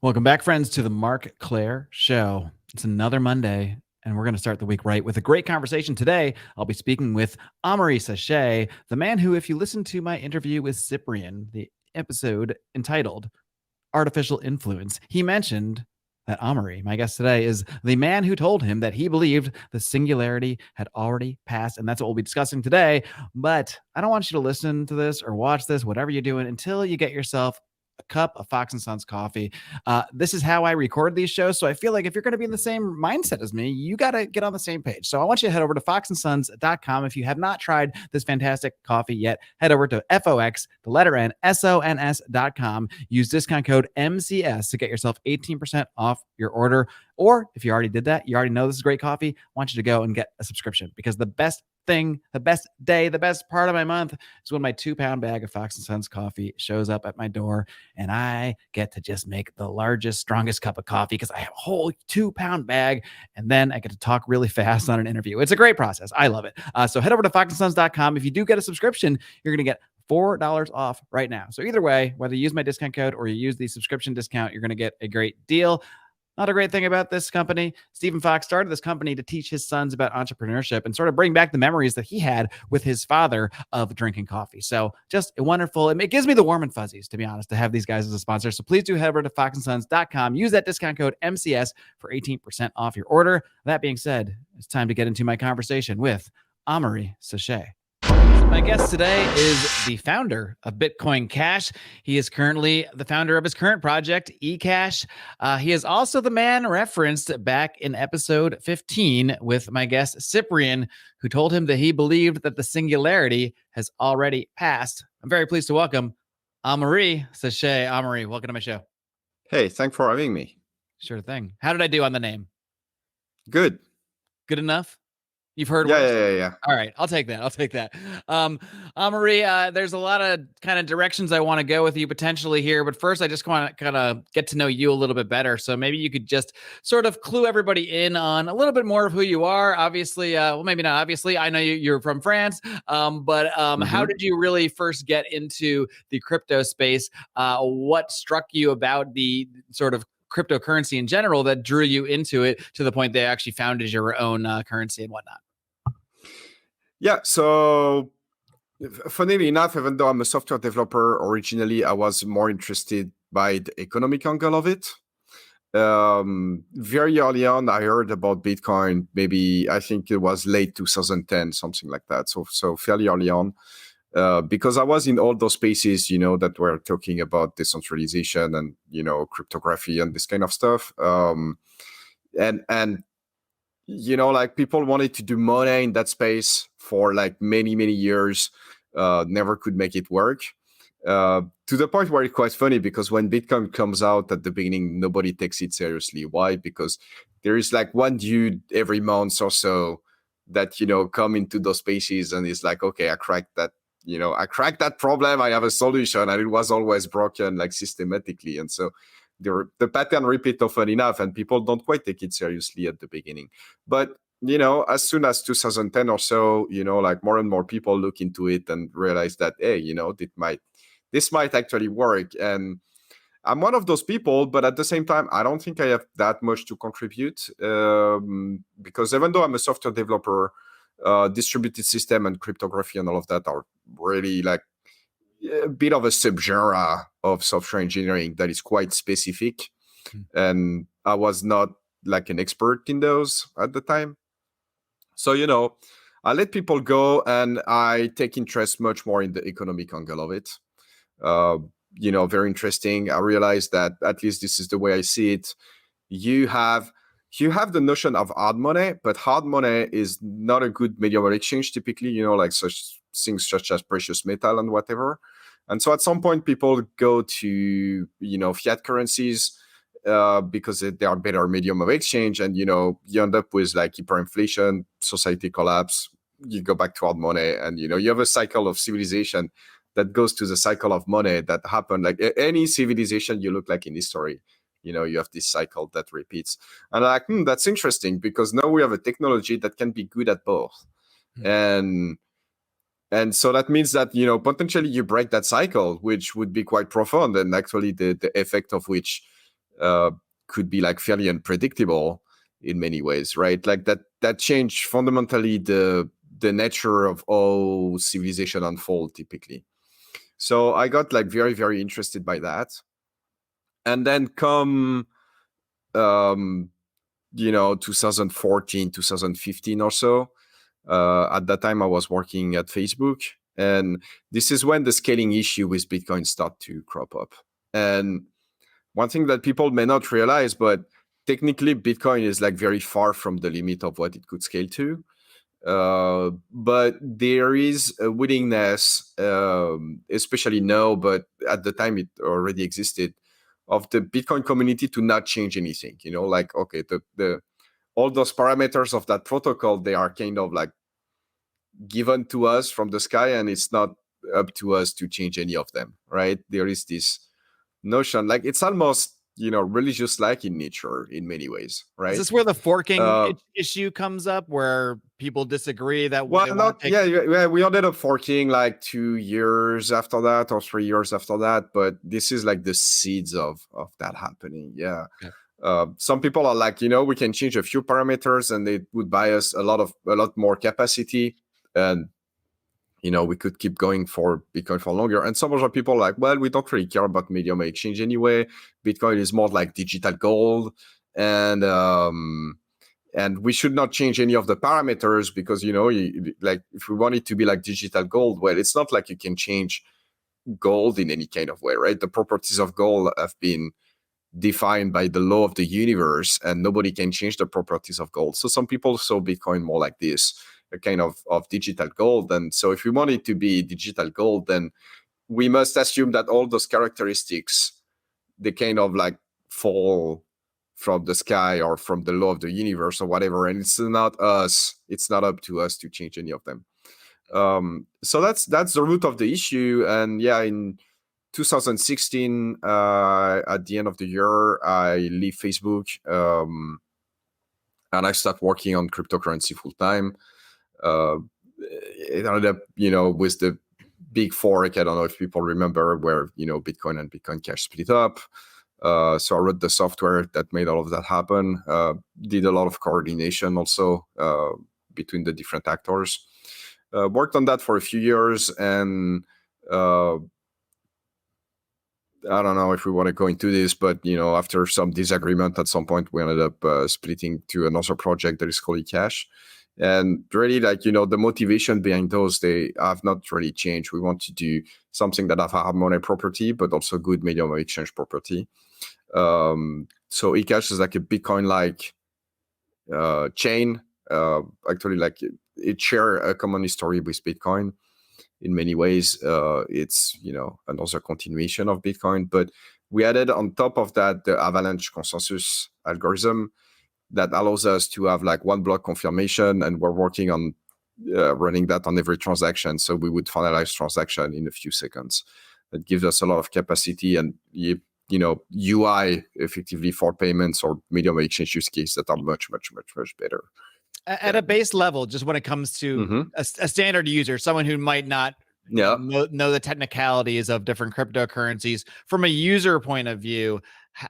Welcome back, friends, to the Marc Claire Show. It's another Monday, and we're going to start the week right with a great conversation. Today, I'll be speaking with Amaury Sechet, the man who, if you listen to my interview with Cyprian, the episode entitled Artificial Influence, he mentioned that Amaury, my guest today, is the man who told him that he believed the singularity had already passed, and that's what we'll be discussing today. But I don't want you to listen to this or watch this, whatever you're doing, until you get yourself a cup of Fox and Sons coffee. This is how I record these shows, so I feel like if you're going to be in the same mindset as me, you got to get on the same page. So I want you to head over to foxandsons.com. If you have not tried this fantastic coffee yet, head over to FOX, the letter N, SONS.com. Use discount code MCS to get yourself 18% off your order. Or if you already did that, you already know this is great coffee, I want you to go and get a subscription, because the best thing, the best day, the best part of my month is when my 2-pound bag of Fox and Sons coffee shows up at my door, and I get to just make the largest, strongest cup of coffee because I have a whole 2-pound bag, and then I get to talk really fast on an interview. It's a great process. I love it. So head over to foxandsons.com. If you do get a subscription, you're going to get $4 off right now. So either way, whether you use my discount code or you use the subscription discount, you're going to get a great deal. Not a great thing about this company. Stephen Fox started this company to teach his sons about entrepreneurship and sort of bring back the memories that he had with his father of drinking coffee. So just a wonderful, it gives me the warm and fuzzies, to be honest, to have these guys as a sponsor. So please do head over to foxandsons.com. Use that discount code MCS for 18% off your order. That being said, it's time to get into my conversation with Amaury Sechet. My guest today is the founder of Bitcoin Cash. He is currently the founder of his current project, Ecash. He is also the man referenced back in episode 15 with my guest, Cyprian, who told him that he believed that the singularity has already passed. I'm very pleased to welcome Amaury Sechet. Amaury, welcome to my show. Hey, thanks for having me. Sure thing. How did I do on the name? Good. Good enough? You've heard words? Yeah. All right. I'll take that. Amaury, there's a lot of kind of directions I want to go with you potentially here, but first I just want to kind of get to know you a little bit better. So maybe you could just sort of clue everybody in on a little bit more of who you are. Obviously, well, maybe not obviously. I know you're from France, but how did you really first get into the crypto space? What struck you about the sort of cryptocurrency in general that drew you into it to the point they actually founded your own currency and whatnot? Yeah, so funnily enough, even though I'm a software developer originally, I was more interested by the economic angle of it. Very early on, I heard about Bitcoin, maybe I think it was late 2010, something like that. So fairly early on. Because I was in all those spaces, that were talking about decentralization and, cryptography and this kind of stuff. And like people wanted to do money in that space for like many, many years, never could make it work. To the point where it's quite funny, because when Bitcoin comes out at the beginning, nobody takes it seriously. Why? Because there is like one dude every month or so that, come into those spaces and is like, okay, I cracked that problem. I have a solution, and it was always broken, like systematically. And so the pattern repeat often enough, and people don't quite take it seriously at the beginning. But, as soon as 2010 or so, like more and more people look into it and realize that, hey, this might actually work. And I'm one of those people, but at the same time, I don't think I have that much to contribute, because even though I'm a software developer, distributed system and cryptography and all of that are really like a bit of a subgenre of software engineering that is quite specific. And I was not like an expert in those at the time. So, I let people go, and I take interest much more in the economic angle of it. Very interesting. I realized that, at least this is the way I see it, you have the notion of hard money, but hard money is not a good medium of exchange typically, like such things such as precious metal and whatever. And so at some point people go to, fiat currencies because they are better medium of exchange. And, you end up with like hyperinflation, society collapse, you go back to hard money, and, you have a cycle of civilization that goes to the cycle of money that happened. Like any civilization you look like in history, you have this cycle that repeats. And I'm like, that's interesting, because now we have a technology that can be good at both. And so that means that, potentially you break that cycle, which would be quite profound, and actually the effect of which could be like fairly unpredictable in many ways, right? Like that changed fundamentally the nature of how civilization unfold typically. So I got like very, very interested by that. And then come 2014, 2015 or so. At that time, I was working at Facebook. And this is when the scaling issue with Bitcoin start to crop up. And one thing that people may not realize, but technically Bitcoin is like very far from the limit of what it could scale to. But there is a willingness, especially now, but at the time it already existed, of the Bitcoin community to not change anything. Like, okay, the all those parameters of that protocol, they are kind of like given to us from the sky, and it's not up to us to change any of them, right? There is this notion, like it's almost religious like in nature in many ways, right? Is this where the forking issue comes up, where people disagree that we ended up forking like 2 years after that or 3 years after that, but this is like the seeds of that happening. Some people are like, we can change a few parameters and it would buy us a lot more capacity, and we could keep going for Bitcoin for longer. And some other people are like, well, we don't really care about medium exchange anyway. Bitcoin is more like digital gold, and we should not change any of the parameters because, like if we want it to be like digital gold, well, it's not like you can change gold in any kind of way, right? The properties of gold have been defined by the law of the universe, and nobody can change the properties of gold. So some people saw Bitcoin more like this, a kind of digital gold. And so if we want it to be digital gold, then we must assume that all those characteristics, they kind of like fall from the sky or from the law of the universe or whatever. And it's not up to us to change any of them. So that's the root of the issue. And in 2016, at the end of the year, I leave Facebook, and I start working on cryptocurrency full time. It ended up, with the big fork. I don't know if people remember, where Bitcoin and Bitcoin Cash split up. So I wrote the software that made all of that happen. Did a lot of coordination also between the different actors. Worked on that for a few years, and I don't know if we want to go into this, but after some disagreement at some point, we ended up splitting to another project that is called Ecash. And really, like, the motivation behind those, they have not really changed. We want to do something that have hard money property, but also good medium of exchange property. So Ecash is like a Bitcoin-like chain. Actually, like it share a common history with Bitcoin. In many ways, it's another continuation of Bitcoin, but we added on top of that the avalanche consensus algorithm that allows us to have like one block confirmation, and we're working on running that on every transaction. So we would finalize transaction in a few seconds. That gives us a lot of capacity and UI effectively for payments or medium exchange use cases that are much, much, much, much better. At a base level, just when it comes to a standard user, someone who might not know the technicalities of different cryptocurrencies, from a user point of view,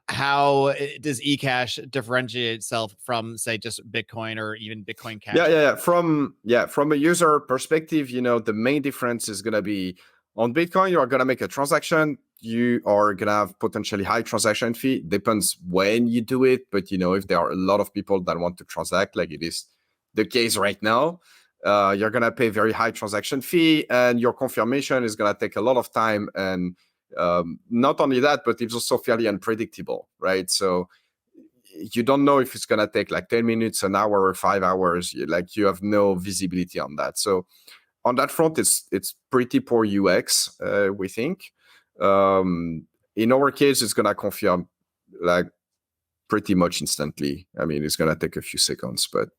how does Ecash differentiate itself from, say, just Bitcoin or even Bitcoin Cash? From a user perspective, the main difference is going to be on Bitcoin. You are going to make a transaction. You are going to have potentially high transaction fee. Depends when you do it, but if there are a lot of people that want to transact, like it is the case right now, you're going to pay very high transaction fee, and your confirmation is going to take a lot of time. And not only that, but it's also fairly unpredictable, right? So you don't know if it's going to take like 10 minutes, an hour, or 5 hours. Like you have no visibility on that. So on that front, it's pretty poor UX, we think. In our case, it's going to confirm like pretty much instantly. I mean, it's going to take a few seconds, but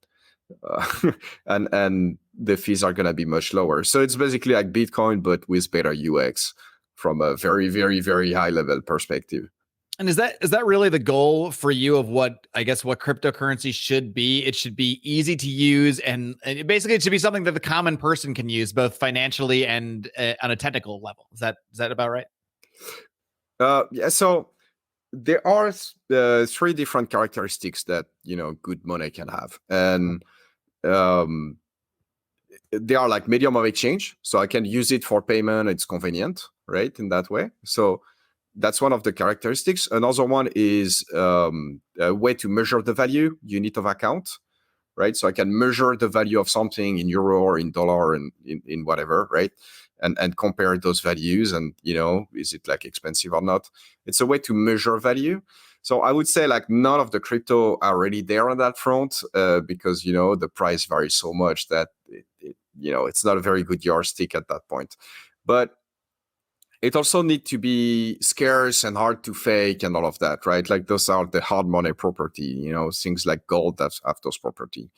and the fees are going to be much lower. So it's basically like Bitcoin, but with better UX from a very, very, very high level perspective. And is that really the goal for you of what cryptocurrency should be? It should be easy to use, and basically it should be something that the common person can use, both financially and on a technical level. Is that about right? So there are three different characteristics that good money can have, and they are like medium of exchange. So I can use it for payment. It's convenient, right? In that way. So that's one of the characteristics. Another one is a way to measure the value, unit of account, right? So I can measure the value of something in euro or in dollar and in whatever, right? And compare those values and, is it like expensive or not? It's a way to measure value. So I would say like none of the crypto are really there on that front because, the price varies so much that, it's not a very good yardstick at that point. But it also needs to be scarce and hard to fake and all of that, right? Like those are the hard money property, things like gold that have those property,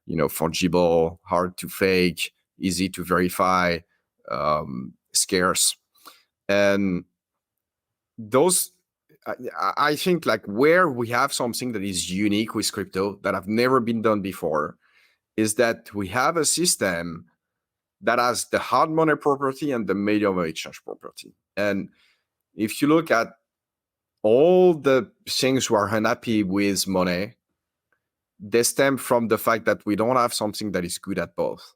fungible, hard to fake, easy to verify, scarce. And those, I think like where we have something that is unique with crypto that have never been done before is that we have a system that has the hard money property and the medium of exchange property. And if you look at all the things who are unhappy with money, they stem from the fact that we don't have something that is good at both.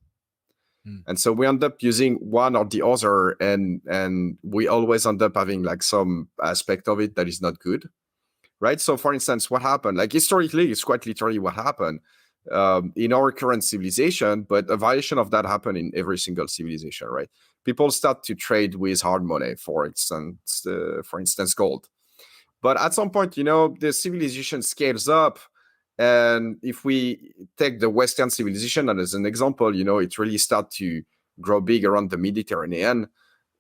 And so we end up using one or the other, and we always end up having like some aspect of it that is not good, right? So for instance, what happened, like historically, it's quite literally what happened in our current civilization, but a variation of that happened in every single civilization, right? People start to trade with hard money, for instance, gold. But at some point, the civilization scales up. And if we take the Western civilization as an example, it really starts to grow big around the Mediterranean.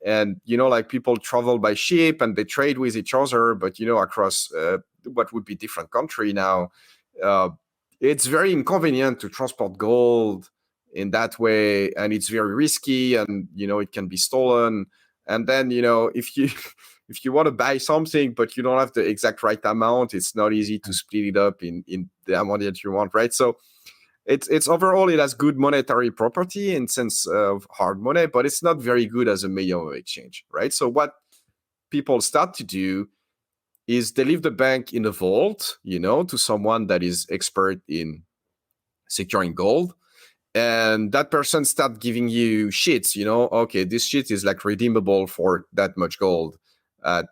And, like people travel by ship and they trade with each other, but, across what would be different country now, it's very inconvenient to transport gold in that way. And it's very risky and, it can be stolen. And then, if you want to buy something, but you don't have the exact right amount, it's not easy to split it up in the amount that you want, right? So it's overall, it has good monetary property in sense of hard money, but it's not very good as a medium of exchange, right? So what people start to do is they leave the bank in a vault, to someone that is expert in securing gold. And that person start giving you sheets, okay, this sheet is like redeemable for that much gold at,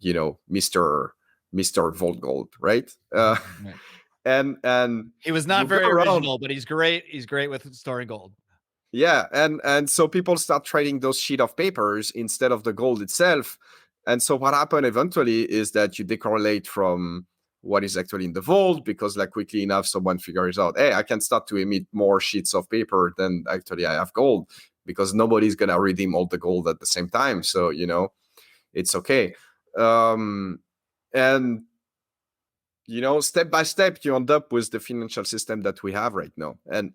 Mr. Vault Gold, right? Right. And He was not very original, but he's great. He's great with storing gold. Yeah, and so people start trading those sheet of papers instead of the gold itself. And so what happened eventually is that you decorrelate from what is actually in the vault, because like quickly enough, someone figures out, hey, I can start to emit more sheets of paper than actually I have gold, because nobody's going to redeem all the gold at the same time. So, it's okay. And, step by step, you end up with the financial system that we have right now. And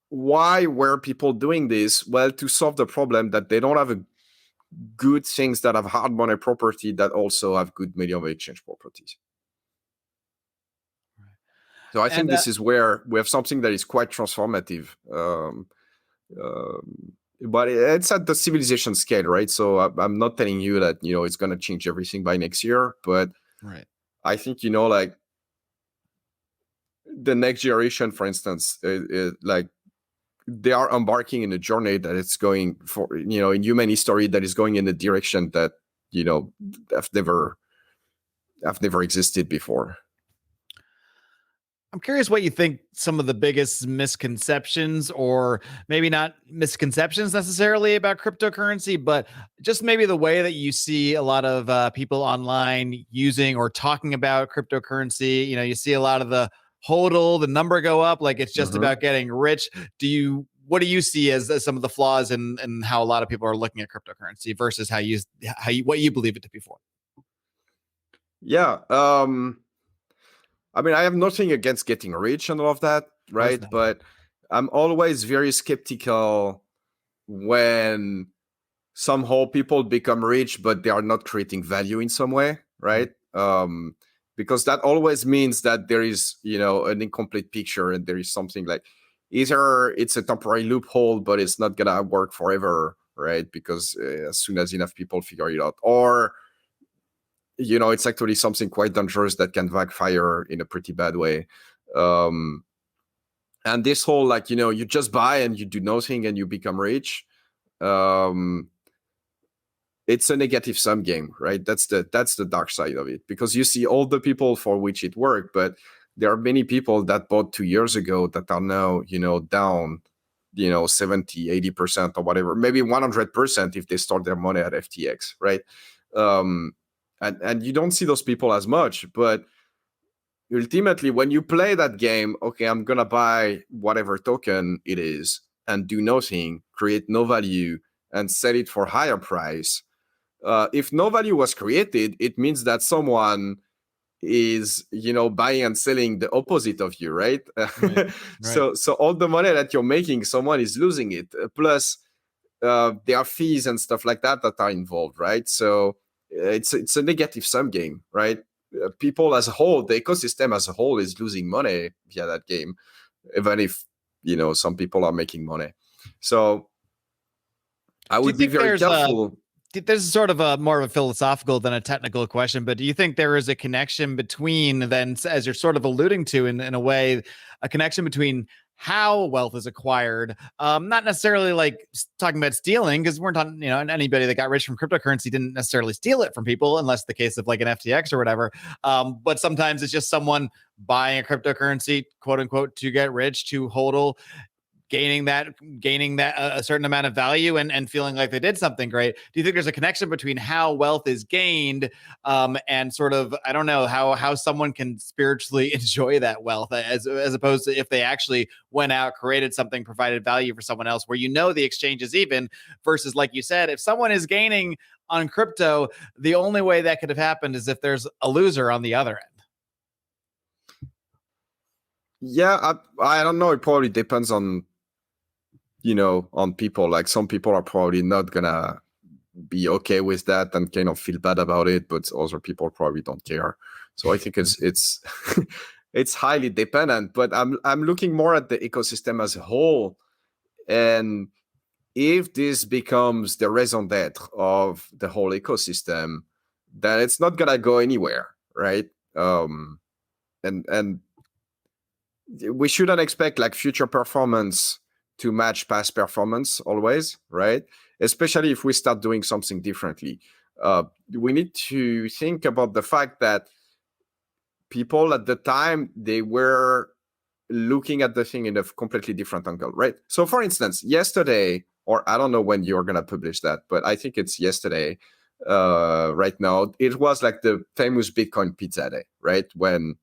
why were people doing this? Well, to solve the problem that they don't have a good things that have hard money property that also have good medium of exchange properties. Right. So I think this is where we have something that is quite transformative. But it's at the civilization scale, right? So I'm not telling you that, it's going to change everything by next year, but right. I think, like the next generation, for instance, like they are embarking in a journey that it's going for, in human history that is going in a direction that, have never existed before. I'm curious what you think some of the biggest misconceptions, or maybe not misconceptions necessarily, about cryptocurrency, but just maybe the way that you see a lot of people online using or talking about cryptocurrency. You see a lot of the hodl, the number go up, like it's just about getting rich. What do you see as some of the flaws in how a lot of people are looking at cryptocurrency versus what you believe it to be for? Yeah. I mean, I have nothing against getting rich and all of that, right? But I'm always very skeptical when somehow people become rich, but they are not creating value in some way, right? Because that always means that there is, an incomplete picture, and there is something like either it's a temporary loophole, but it's not gonna work forever, right? Because as soon as enough people figure it out, or it's actually something quite dangerous that can backfire in a pretty bad way. And this whole, like, you just buy and you do nothing and you become rich. It's a negative sum game, right? That's the dark side of it, because you see all the people for which it worked, but there are many people that bought 2 years ago that are now, down, 70, 80% or whatever, maybe 100% if they start their money at FTX, right? And you don't see those people as much, but ultimately when you play that game, okay, I'm gonna buy whatever token it is and do nothing, create no value, and sell it for higher price. If no value was created, it means that someone is, buying and selling the opposite of you, right? Right. So all the money that you're making, someone is losing it. Plus, there are fees and stuff like that are involved, right? So it's a negative sum game, right? People as a whole, the ecosystem as a whole is losing money via that game, even if, some people are making money. So I would be very careful. This is sort of a more of a philosophical than a technical question, but do you think there is a connection between, then, as you're sort of alluding to in a way, a connection between how wealth is acquired, not necessarily like talking about stealing, because we're talking, anybody that got rich from cryptocurrency didn't necessarily steal it from people, unless the case of like an FTX or whatever. But sometimes it's just someone buying a cryptocurrency, quote unquote, to get rich, to hodl, gaining that a certain amount of value and feeling like they did something great. Do you think there's a connection between how wealth is gained and sort of, I don't know, how someone can spiritually enjoy that wealth as opposed to if they actually went out, created something, provided value for someone else, where the exchange is even, versus, like you said, if someone is gaining on crypto, the only way that could have happened is if there's a loser on the other end. Yeah, I don't know. It probably depends on people. Like, some people are probably not gonna be okay with that and kind of feel bad about it, but other people probably don't care. So I think it's it's highly dependent. But I'm looking more at the ecosystem as a whole, and if this becomes the raison d'être of the whole ecosystem, then it's not gonna go anywhere, right? And we shouldn't expect like future performance to match past performance always, right? Especially if we start doing something differently. We need to think about the fact that people at the time, they were looking at the thing in a completely different angle, right? So for instance, yesterday, or I don't know when you're going to publish that, but I think it's yesterday, right now, it was like the famous Bitcoin pizza day, right? When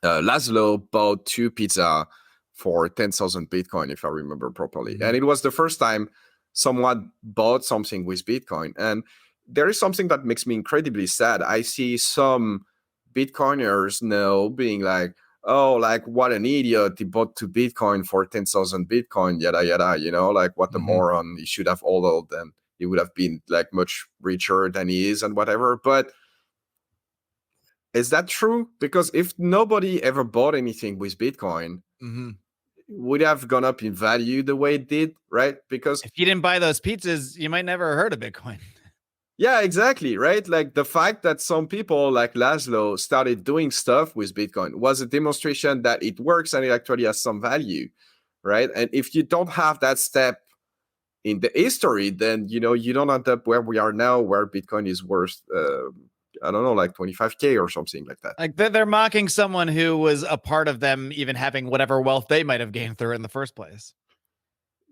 Laszlo bought 2 pizza for 10,000 Bitcoin, if I remember properly. Mm-hmm. And it was the first time someone bought something with Bitcoin. And there is something that makes me incredibly sad. I see some Bitcoiners now being like, oh, like, what an idiot, he bought 2 Bitcoin for 10,000 Bitcoin, yada, yada, like, what a moron, he should have hodled, and he would have been like much richer than he is and whatever. But is that true? Because if nobody ever bought anything with Bitcoin, would have gone up in value the way it did, right? Because if you didn't buy those pizzas, you might never have heard of Bitcoin. Yeah, exactly, right? Like, the fact that some people like Laszlo started doing stuff with Bitcoin was a demonstration that it works and it actually has some value, right? And if you don't have that step in the history, then, you don't end up where we are now, where Bitcoin is worth, I don't know, like 25K or something like that. Like, they're mocking someone who was a part of them even having whatever wealth they might have gained through it in the first place.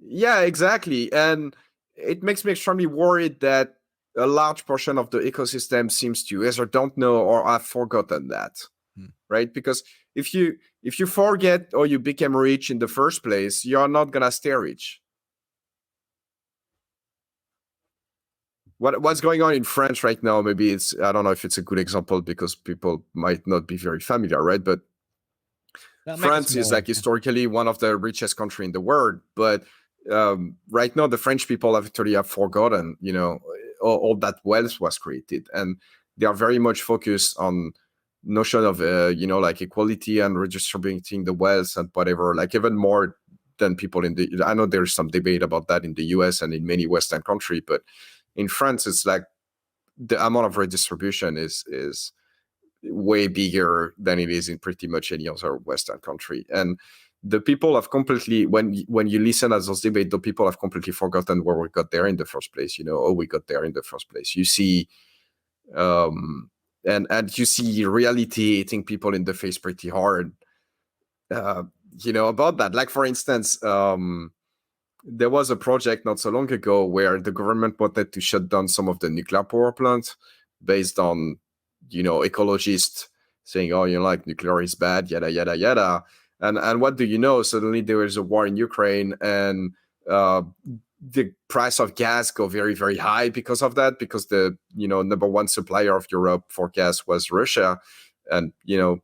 Yeah, exactly. And it makes me extremely worried that a large portion of the ecosystem seems to either don't know or have forgotten that, right? Because if you forget or you became rich in the first place, you're not gonna stay rich. What's going on in France right now? Maybe I don't know if it's a good example because people might not be very familiar, right? But France is like historically one of the richest country in the world, but right now the French people actually have forgotten, all that wealth was created, and they are very much focused on notion of like equality and redistributing the wealth and whatever, like even more than people I know there's some debate about that in the US and in many Western countries, but in France it's like the amount of redistribution is way bigger than it is in pretty much any other Western country. And the people have completely, when you listen at those debates, the people have completely forgotten where we got there in the first place. We got there in the first place. You see, and you see reality hitting people in the face pretty hard. About that. Like, for instance, there was a project not so long ago where the government wanted to shut down some of the nuclear power plants based on, ecologists saying, oh, like nuclear is bad, yada, yada, yada. And what do you know? Suddenly there is a war in Ukraine, and the price of gas go very, very high because of that, because the, number one supplier of Europe for gas was Russia. And,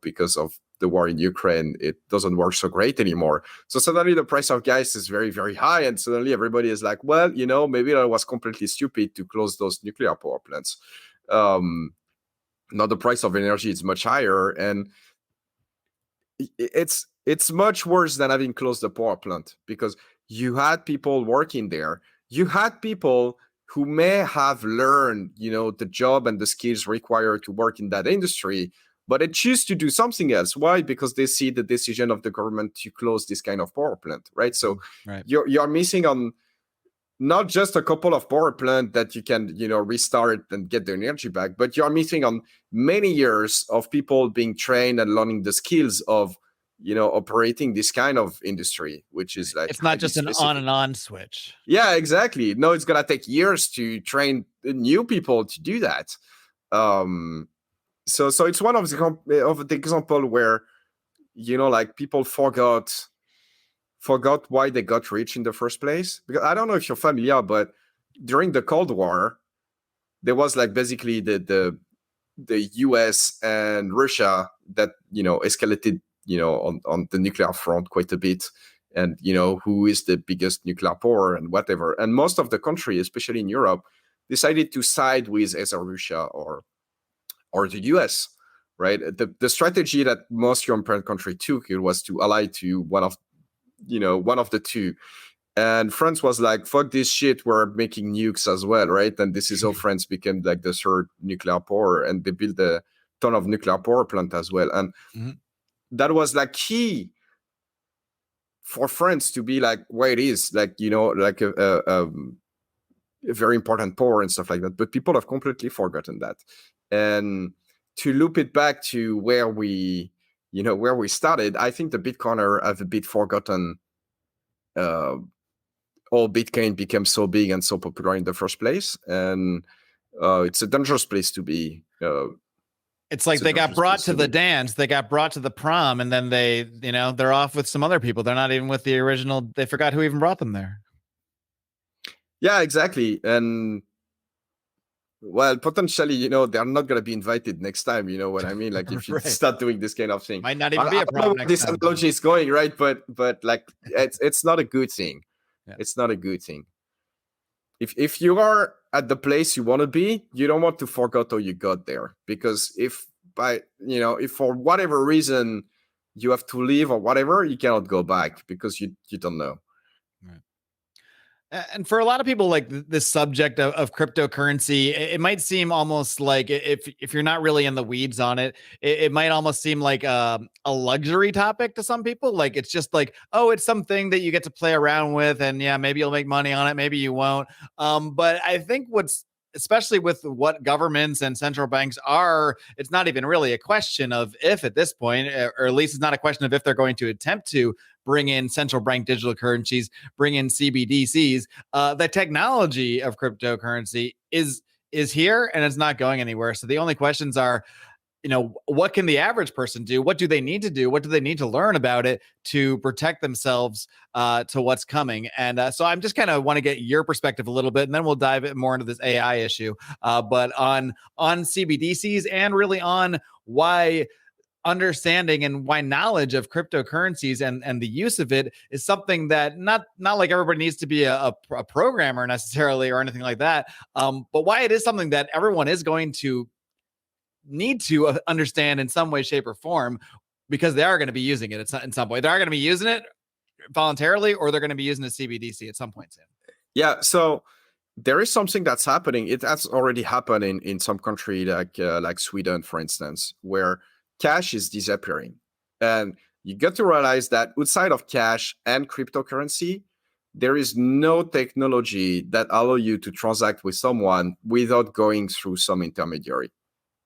because of the war in Ukraine, it doesn't work so great anymore. So suddenly the price of gas is very, very high. And suddenly everybody is like, well, maybe that was completely stupid to close those nuclear power plants. Now the price of energy is much higher, and it's much worse than having closed the power plant, because you had people working there. You had people who may have learned, the job and the skills required to work in that industry, but they choose to do something else. Why? Because they see the decision of the government to close this kind of power plant, right? So right. You're missing on not just a couple of power plants that you can, restart and get the energy back, but you're missing on many years of people being trained and learning the skills of, operating this kind of industry, which is like, it's not just an on and on switch. Yeah, exactly. No, it's gonna take years to train new people to do that. So it's one of the example where, like, people forgot why they got rich in the first place. Because I don't know if you're familiar, but during the Cold War, there was like basically the US and Russia that, escalated, on the nuclear front quite a bit. And, who is the biggest nuclear power and whatever. And most of the country, especially in Europe, decided to side with either Russia or the US, right? The strategy that most European countries took, it was to ally to one of the two. And France was like, fuck this shit, we're making nukes as well, right? And this is how France became like the third nuclear power, and they built a ton of nuclear power plant as well. And that was like key for France to be like where it is, like, like a very important power and stuff like that. But people have completely forgotten that. And to loop it back to where we started, I think the Bitcoiner have a bit forgotten all Bitcoin became so big and so popular in the first place. And it's a dangerous place to be. It's like they got brought to the dance, they got brought to the prom, and then they're off with some other people. They're not even with the original. They forgot who even brought them there. Yeah, exactly. And well, potentially, they're not going to be invited next time. You know what I mean? Like, if you Right. start doing this kind of thing, Might not even be a I don't know problem. where this analogy is going, right? But like, it's not a good thing. Yeah. It's not a good thing. If you are at the place you want to be, you don't want to forget how you got there. Because if for whatever reason you have to leave or whatever, you cannot go back because you don't know. Right. And for a lot of people, like this subject of cryptocurrency, it might seem almost like, if you're not really in the weeds on it, it might almost seem like a luxury topic to some people. Like, it's just like, oh, it's something that you get to play around with, and yeah, maybe you'll make money on it, maybe you won't. But I think especially with what governments and central banks are, it's not even really a question of if at this point, or at least it's not a question of if they're going to attempt to bring in central bank digital currencies, bring in CBDCs. The technology of cryptocurrency is here, and it's not going anywhere. So the only questions are, what can the average person do? What do they need to do? What do they need to learn about it to protect themselves to what's coming? And so I'm just kind of want to get your perspective a little bit, and then we'll dive more into this AI issue. But on CBDCs, and really on why understanding and why knowledge of cryptocurrencies and the use of it is something that not like everybody needs to be a programmer necessarily or anything like that, but why it is something that everyone is going to need to understand in some way, shape, or form, because they are going to be using it in some way. They are going to be using it voluntarily, or they're going to be using a CBDC at some point soon. Yeah. So there is something that's happening. It has already happened in some country like Sweden, for instance, where cash is disappearing. And you get to realize that outside of cash and cryptocurrency, there is no technology that allow you to transact with someone without going through some intermediary,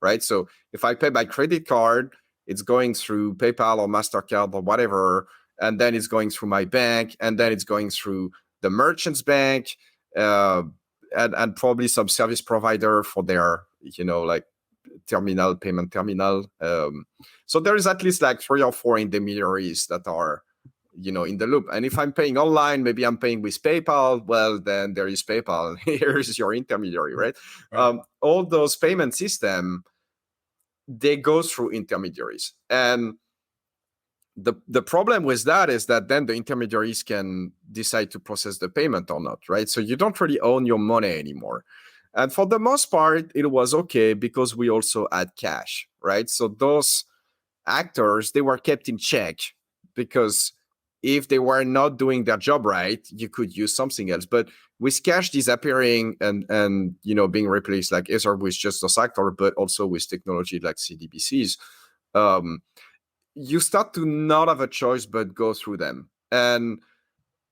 right? So if I pay by credit card, it's going through PayPal or MasterCard or whatever, and then it's going through my bank, and then it's going through the merchant's bank, and probably some service provider for their, like payment terminal. So there is at least like 3 or 4 intermediaries that are, in the loop. And if I'm paying online, maybe I'm paying with PayPal. Well, then there is PayPal. Here's your intermediary, right? All those payment system, they go through intermediaries. And the problem with that is that then the intermediaries can decide to process the payment or not, right? So you don't really own your money anymore. And for the most part, it was okay because we also had cash, right? So those actors, they were kept in check, because if they were not doing their job right, you could use something else. But with cash disappearing and being replaced, like either with just those actors, but also with technology like CBDCs, you start to not have a choice but go through them. And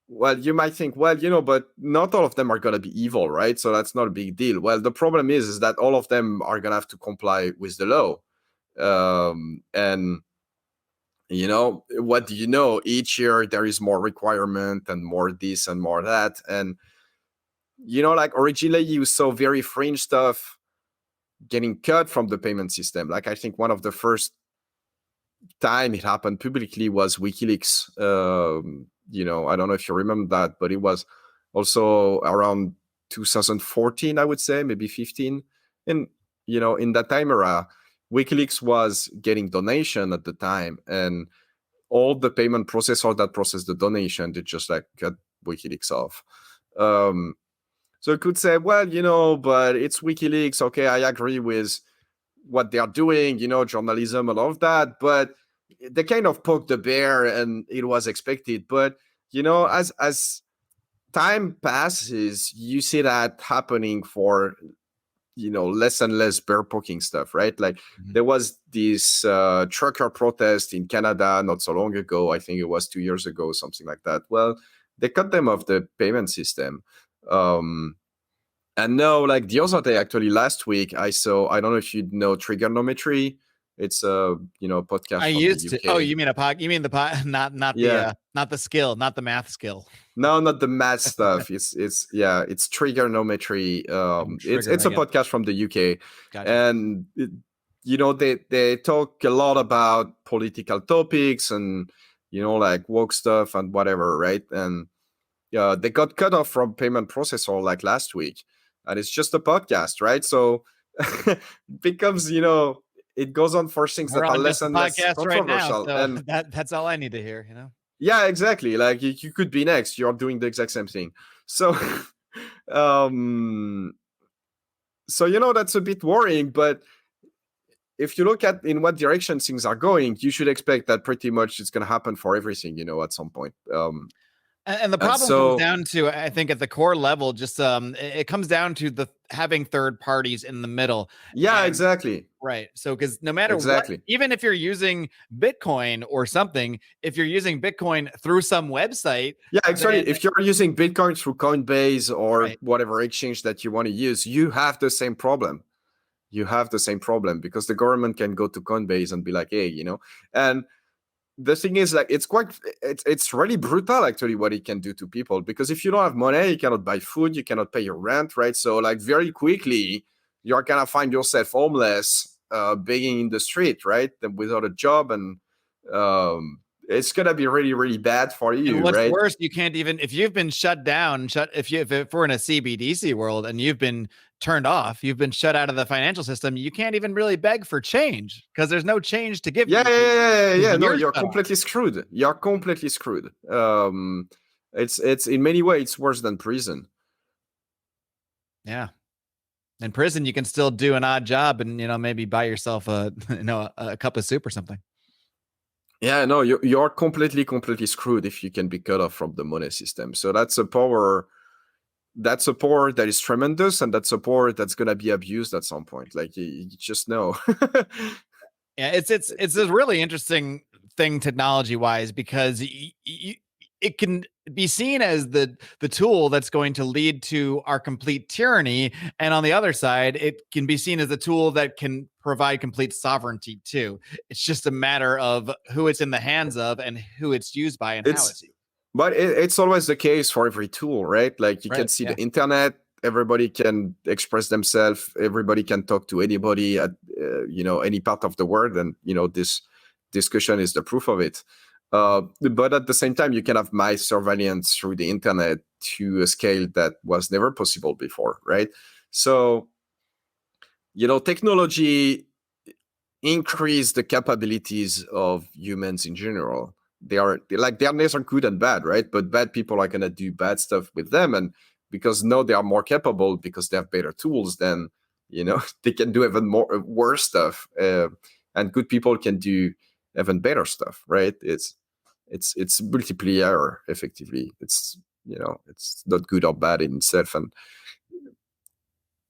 well, you might think, well, but not all of them are going to be evil, right? So that's not a big deal. Well, the problem is that all of them are going to have to comply with the law. And what do you know? Each year there is more requirement and more this and more that. And, like originally you saw very fringe stuff getting cut from the payment system. Like I think one of the first time it happened publicly was WikiLeaks. I don't know if you remember that, but it was also around 2014, I would say, maybe 15. And, in that time era, WikiLeaks was getting donation at the time, and all the payment processor that processed the donation, they just like cut WikiLeaks off. So you could say, well, but it's WikiLeaks. Okay, I agree with what they are doing, journalism and all of that, but they kind of poked the bear, and it was expected. But as time passes, you see that happening for less and less bear poking stuff, right? Like there was this trucker protest in Canada not so long ago. I think it was 2 years ago, something like that. Well, they cut them off the payment system. And now, like the other day, actually last week, I don't know if you know Trigonometry. It's a podcast. I used to. Oh, you mean a pod? You mean the pod? Not the skill, not the math skill. No, not the math stuff. It's Trigonometry. It's a podcast from the UK. Gotcha. And they talk a lot about political topics and like woke stuff and whatever, right? And they got cut off from payment processor like last week, and it's just a podcast, right? So it becomes it goes on for things that are less and less controversial. Right now, so and that's all I need to hear, Yeah, exactly. Like you could be next. You're doing the exact same thing. So, that's a bit worrying. But if you look at in what direction things are going, you should expect that pretty much it's going to happen for everything, at some point. And the problem comes down to, I think, at the core level, just it comes down to having third parties in the middle. Yeah, exactly. Right. So because no matter what, even if you're using Bitcoin or something, if you're using Bitcoin through some website. Yeah, exactly. If you're using Bitcoin through Coinbase or whatever exchange that you want to use, you have the same problem. You have the same problem because the government can go to Coinbase and be like, hey, and the thing is, like, it's really brutal, actually, what it can do to people. Because if you don't have money, you cannot buy food, you cannot pay your rent, right? So, like, very quickly, you're gonna find yourself homeless, begging in the street, right? Without a job, and it's gonna be really, really bad for you. And what's right? worse, you can't even, if you've been shut down, if we're in a CBDC world and you've been turned off, you've been shut out of the financial system, you can't even really beg for change because there's no change to give. Yeah. No, you're completely screwed. You're completely screwed. It's in many ways it's worse than prison. Yeah. In prison, you can still do an odd job and maybe buy yourself a cup of soup or something. Yeah, no, you're completely screwed if you can be cut off from the money system. So that's a power That's support that is tremendous, and that support that's going to be abused at some point. Like you just know. Yeah, it's a really interesting thing technology wise, because it can be seen as the tool that's going to lead to our complete tyranny, and on the other side, it can be seen as the tool that can provide complete sovereignty too. It's just a matter of who it's in the hands of and who it's used by and how it's used. But it's always the case for every tool, right? Like you can see the internet, everybody can express themselves, everybody can talk to anybody at any part of the world, and this discussion is the proof of it. But at the same time, you can have mass surveillance through the internet to a scale that was never possible before, right? So technology increase the capabilities of humans in general. They are neither good and bad, right? But bad people are going to do bad stuff with them, and because now they are more capable because they have better tools, then they can do even more worse stuff, and good people can do even better stuff, right? It's multiplier effectively. It's not good or bad in itself, and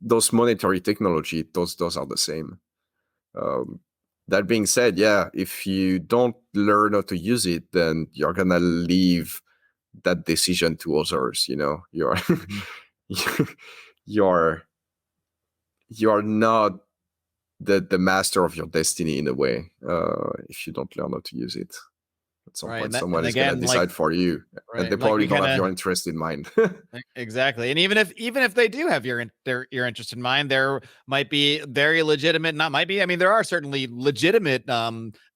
those monetary technology, those are the same. That being said, if you don't learn how to use it, then you're gonna leave that decision to others. You're you're not the master of your destiny in a way, if you don't learn how to use it. At some point, someone is gonna decide for you, and they probably don't have your interest in mind. Exactly. And even if they do have your interest in mind, there might be very legitimate, there are certainly legitimate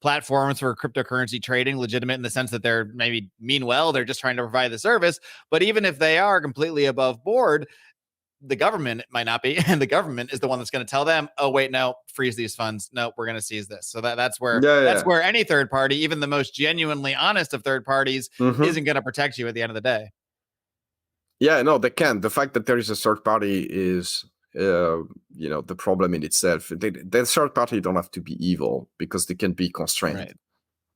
platforms for cryptocurrency trading, legitimate in the sense that they're maybe mean well, they're just trying to provide the service. But even if they are completely above board, the government might not be, and the government is the one that's going to tell them, oh wait, no, freeze these funds, no, we're going to seize this. So that's where where any third party, even the most genuinely honest of third parties, isn't going to protect you at the end of the day. Yeah, no, they can. The fact that there is a third party is the problem in itself. The third party don't have to be evil, because they can be constrained.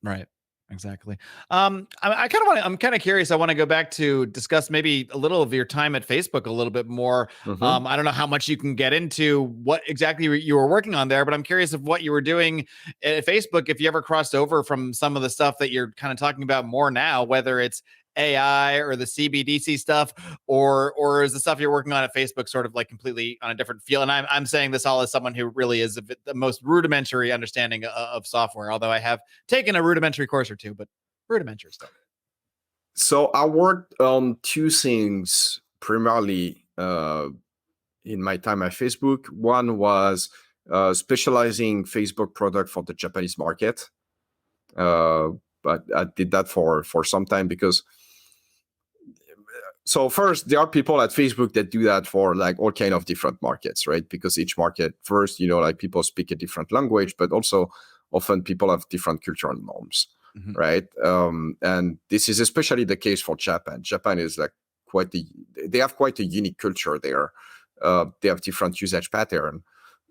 Right. Exactly. I'm kind of curious. I want to go back to discuss maybe a little of your time at Facebook a little bit more. I don't know how much you can get into what exactly you were working on there, but I'm curious of what you were doing at Facebook, if you ever crossed over from some of the stuff that you're kind of talking about more now, whether it's AI or the CBDC stuff, or is the stuff you're working on at Facebook sort of like completely on a different field? And I'm saying this all as someone who really is the most rudimentary understanding of software, although I have taken a rudimentary course or two, but rudimentary stuff. So I worked on two things primarily in my time at Facebook. One was specializing Facebook product for the Japanese market. But I did that for some time because. So first, there are people at Facebook that do that for like all kind of different markets, right? Because each market, first, people speak a different language, but also often people have different cultural norms, right? And this is especially the case for Japan. Japan is like they have quite a unique culture there. They have different usage pattern.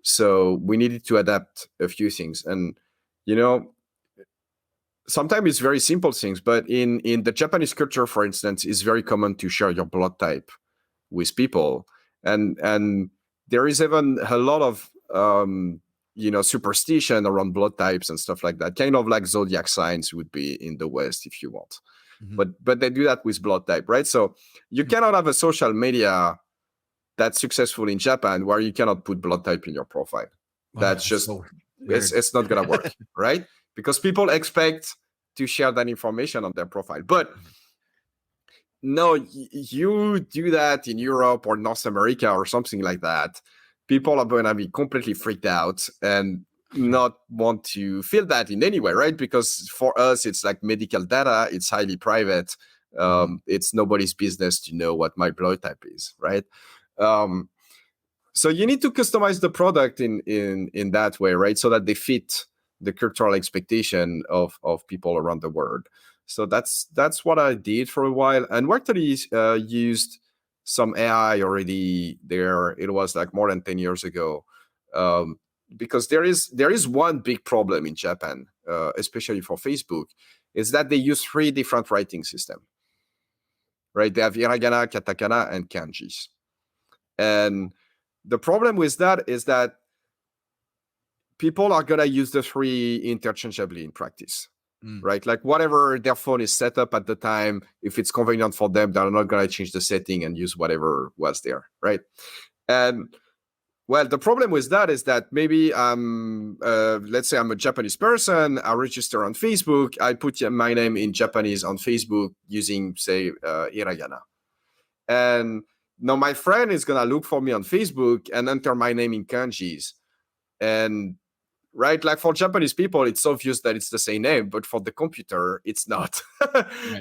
So we needed to adapt a few things. And, sometimes it's very simple things, but in the Japanese culture, for instance, it's very common to share your blood type with people, and there is even a lot of superstition around blood types and stuff like that, kind of like zodiac signs would be in the West, if you want. But they do that with blood type, right? So you cannot have a social media that's successful in Japan where you cannot put blood type in your profile. That's just so it's not gonna work, right? Because people expect to share that information on their profile. But no, you do that in Europe or North America or something like that, people are going to be completely freaked out and not want to feel that in any way, right? Because for us, it's like medical data. It's highly private. It's nobody's business to know what my blood type is, right? So you need to customize the product in that way, right? So that they fit the cultural expectation of people around the world. So that's what I did for a while. And we actually used some AI already there. It was like more than 10 years ago. Because there is one big problem in Japan, especially for Facebook, is that they use 3 different writing systems. right? They have hiragana, katakana, and kanjis. And the problem with that is that people are going to use the three interchangeably in practice, right? Like whatever their phone is set up at the time, if it's convenient for them, they're not going to change the setting and use whatever was there, right? And well, the problem with that is that maybe let's say I'm a Japanese person, I register on Facebook, I put my name in Japanese on Facebook using, say, hiragana. And now my friend is going to look for me on Facebook and enter my name in kanjis. And right, like for Japanese people, it's obvious that it's the same name, but for the computer, it's not,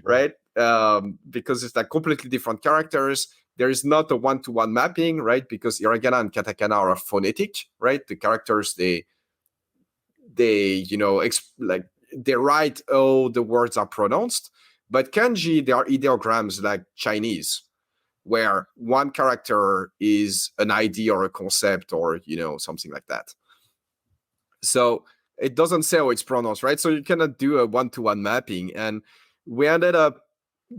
right? Because it's like completely different characters. There is not a one-to-one mapping, right? Because hiragana and katakana are phonetic, right? The characters, they like they write how the words are pronounced. But kanji, they are ideograms like Chinese, where one character is an idea or a concept or, something like that. So it doesn't say how it's pronounced, right? So you cannot do a one-to-one mapping. And we ended up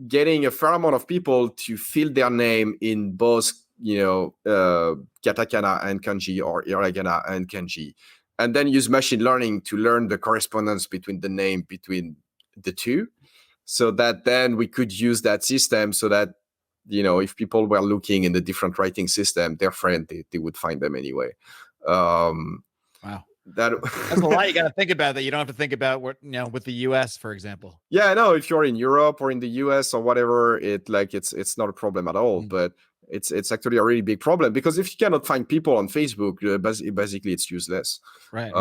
getting a fair amount of people to fill their name in both, katakana and kanji or hiragana and kanji, and then use machine learning to learn the correspondence between the name between the two, so that then we could use that system so that, if people were looking in the different writing system, their friend, they would find them anyway. Wow. That's a lot you got to think about that you don't have to think about what, with the US, for example. Yeah, no, if you're in Europe or in the US or whatever, it's not a problem at all. But it's actually a really big problem, because if you cannot find people on Facebook, basically it's useless. Right.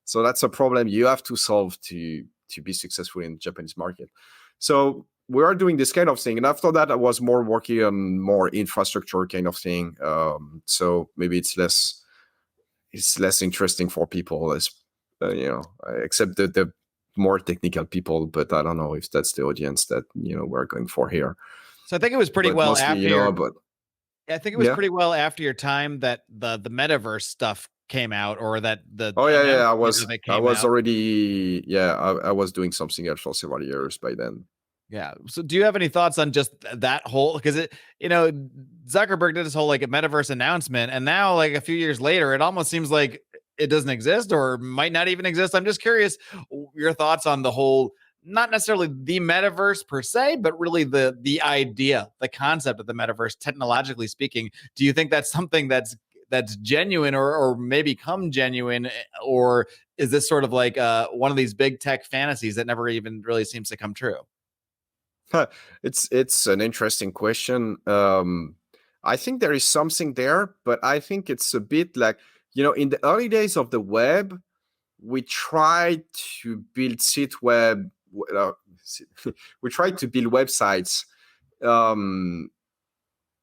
So that's a problem you have to solve to be successful in the Japanese market. So we are doing this kind of thing. And after that, I was more working on more infrastructure kind of thing. So maybe it's less interesting for people, as except the more technical people. But I don't know if that's the audience that we're going for here. So I think it was pretty well after I think it was pretty well after your time that the metaverse stuff came out, or that the I was already I was doing something else for several years by then. Yeah. So do you have any thoughts on just that whole, because Zuckerberg did this whole like a metaverse announcement, and now like a few years later, it almost seems like it doesn't exist or might not even exist. I'm just curious your thoughts on the whole, not necessarily the metaverse per se, but really the idea, the concept of the metaverse, technologically speaking. Do you think that's something that's genuine or may become genuine, or is this sort of like one of these big tech fantasies that never even really seems to come true? It's an interesting question. I think there is something there, but I think it's a bit like, in the early days of the web, we tried to build we tried to build websites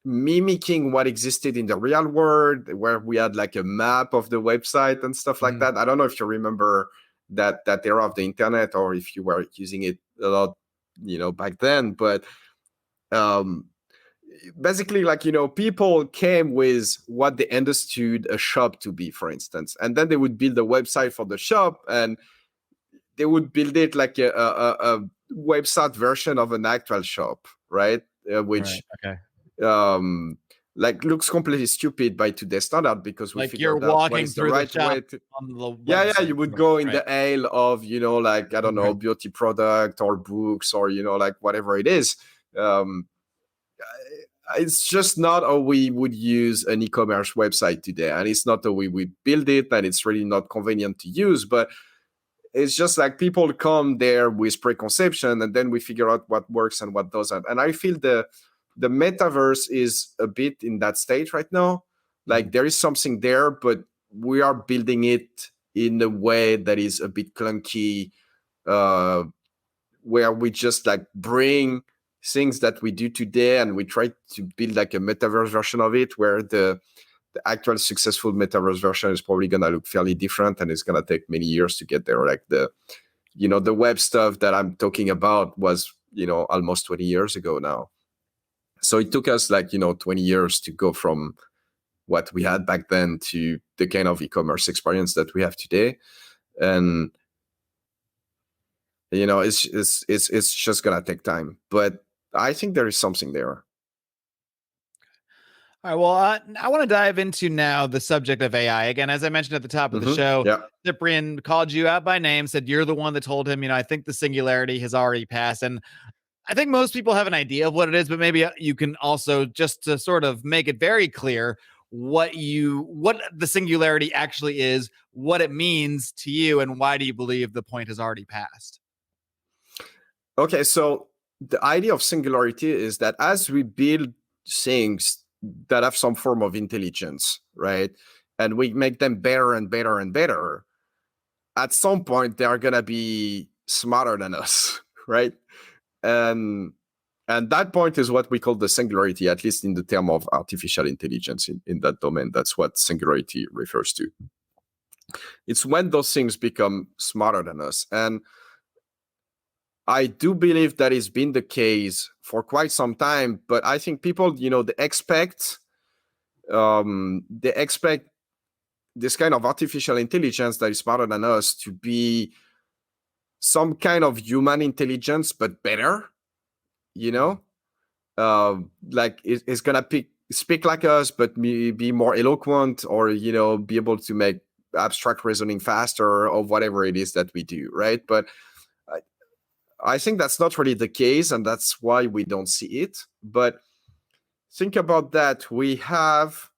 mimicking what existed in the real world, where we had like a map of the website and stuff like that. I don't know if you remember that era of the internet, or if you were using it a lot back then, but basically, like, people came with what they understood a shop to be, for instance, and then they would build a website for the shop, and they would build it like a website version of an actual shop, right? Which like looks completely stupid by today's standard, because we like you're walking through the shop on the website. You would go in the aisle of like, I don't know, beauty product or books or like whatever it is. It's just not how we would use an e-commerce website today, and it's not how we would build it, and it's really not convenient to use. But it's just like people come there with preconception, and then we figure out what works and what doesn't. And I feel the metaverse is a bit in that stage right now. Like there is something there, but we are building it in a way that is a bit clunky, where we just like bring things that we do today and we try to build like a metaverse version of it, where the actual successful metaverse version is probably going to look fairly different, and it's going to take many years to get there. Like the web stuff that I'm talking about was, almost 20 years ago now. So it took us like, 20 years to go from what we had back then to the kind of e-commerce experience that we have today. And, it's just going to take time. But I think there is something there. All right. Well, I want to dive into now the subject of AI. Again, as I mentioned at the top of the show, Yeah. Cyprian called you out by name, said you're the one that told him, I think the singularity has already passed. And I think most people have an idea of what it is, but maybe you can also, just to sort of make it very clear, what the singularity actually is, what it means to you, and why do you believe the point has already passed? Okay, so the idea of singularity is that as we build things that have some form of intelligence, right, and we make them better and better and better, at some point they are gonna be smarter than us, right? And that point is what we call the singularity, at least in the term of artificial intelligence in that domain. That's what singularity refers to. It's when those things become smarter than us. And I do believe that has been the case for quite some time, but I think people, they expect this kind of artificial intelligence that is smarter than us to be some kind of human intelligence, but better, like it's gonna speak like us, but be more eloquent, or be able to make abstract reasoning faster, or whatever it is that we do, right? But I think that's not really the case, and that's why we don't see it. But think about that. We have,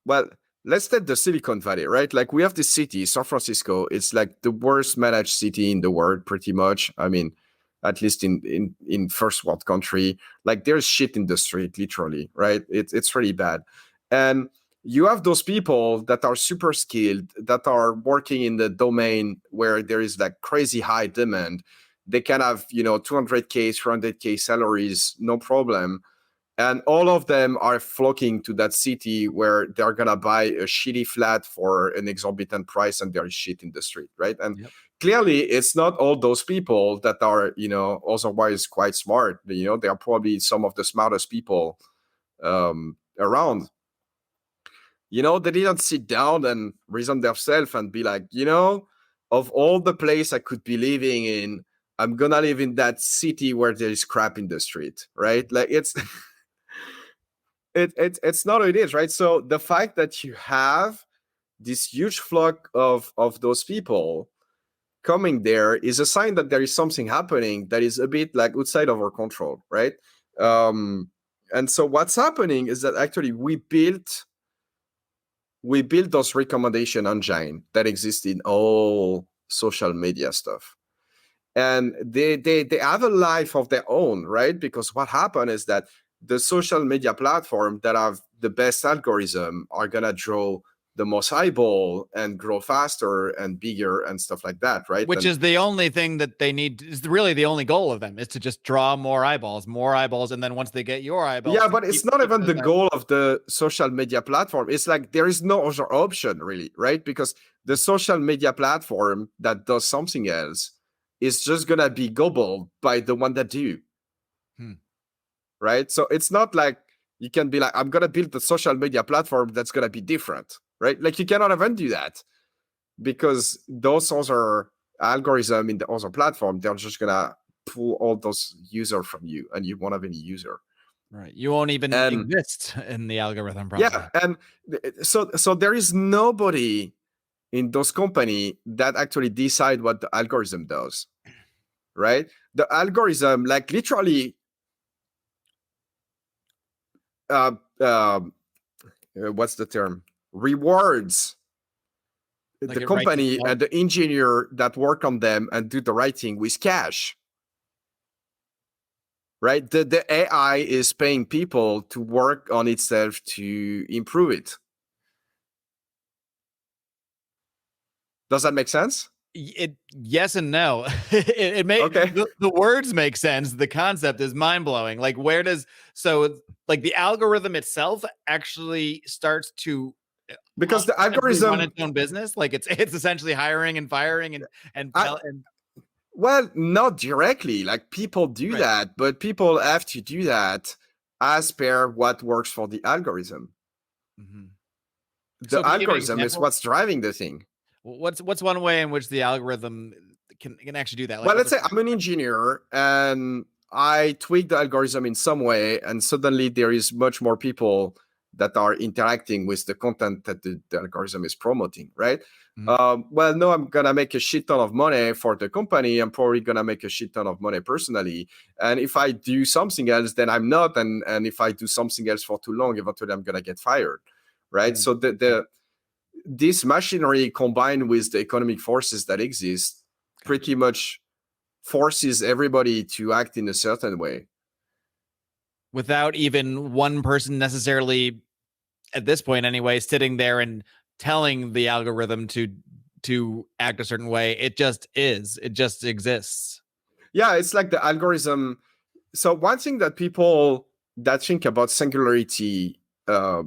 well, let's take the Silicon Valley, right? Like, we have this city, San Francisco. It's like the worst managed city in the world, pretty much. I mean, at least in first world country. Like, there's shit in the street, literally, right? It's really bad. And you have those people that are super skilled, that are working in the domain where there is like crazy high demand. They can have, 200K, 300K salaries, no problem. And all of them are flocking to that city where they're going to buy a shitty flat for an exorbitant price, and there is shit in the street, right? And clearly it's not all those people that are, otherwise quite smart. They are probably some of the smartest people around. They didn't sit down and reason themselves and be like, of all the place I could be living in, I'm gonna live in that city where there is crap in the street, right? Like, it's it's not what it is, right? So the fact that you have this huge flock of those people coming there is a sign that there is something happening that is a bit like outside of our control, right? And so what's happening is that actually we built those recommendation engine that exist in all social media stuff. And they have a life of their own, right? Because what happened is that the social media platform that have the best algorithm are gonna draw the most eyeball and grow faster and bigger and stuff like that, right? Which is the only thing that they need, is really the only goal of them, is to just draw more eyeballs, and then once they get your eyeballs. Yeah, but it's not even the goal of the social media platform. It's like there is no other option, really, right? Because the social media platform that does something else is just gonna be gobbled by the one that do. Right? So it's not like you can be like, I'm gonna build the social media platform that's gonna be different, right? Like, you cannot even do that, because those other algorithm in the other platform, they're just gonna pull all those users from you, and you won't have any user. Right. You won't even exist in the algorithm, probably. Yeah, and so there is nobody in those company that actually decide what the algorithm does, right? The algorithm, like, literally, what's the term? Rewards like the company and the engineer that work on them and do the writing with cash. Right? The AI is paying people to work on itself to improve it. Does that make sense? Yes and no. it may okay. The words make sense. The concept is mind-blowing. Like, like the algorithm itself actually starts to, because the algorithm run its own business. Like, it's essentially hiring and firing and well, not directly. Like, people do that, but people have to do that as per what works for the algorithm. The algorithm is what's driving the thing. What's one way in which the algorithm can actually do that? Like, well, let's say I'm an engineer and I tweak the algorithm in some way, and suddenly there is much more people that are interacting with the content that the algorithm is promoting, right? Well, no, I'm gonna make a shit ton of money for the company. I'm probably gonna make a shit ton of money personally. And if I do something else, then I'm not. And if I do something else for too long, eventually I'm gonna get fired, right? So this machinery combined with the economic forces that exist pretty much forces everybody to act in a certain way. Without even one person necessarily, at this point anyway, sitting there and telling the algorithm to act a certain way. It just is. It just exists. Yeah, it's like the algorithm. So one thing that people that think about singularity, like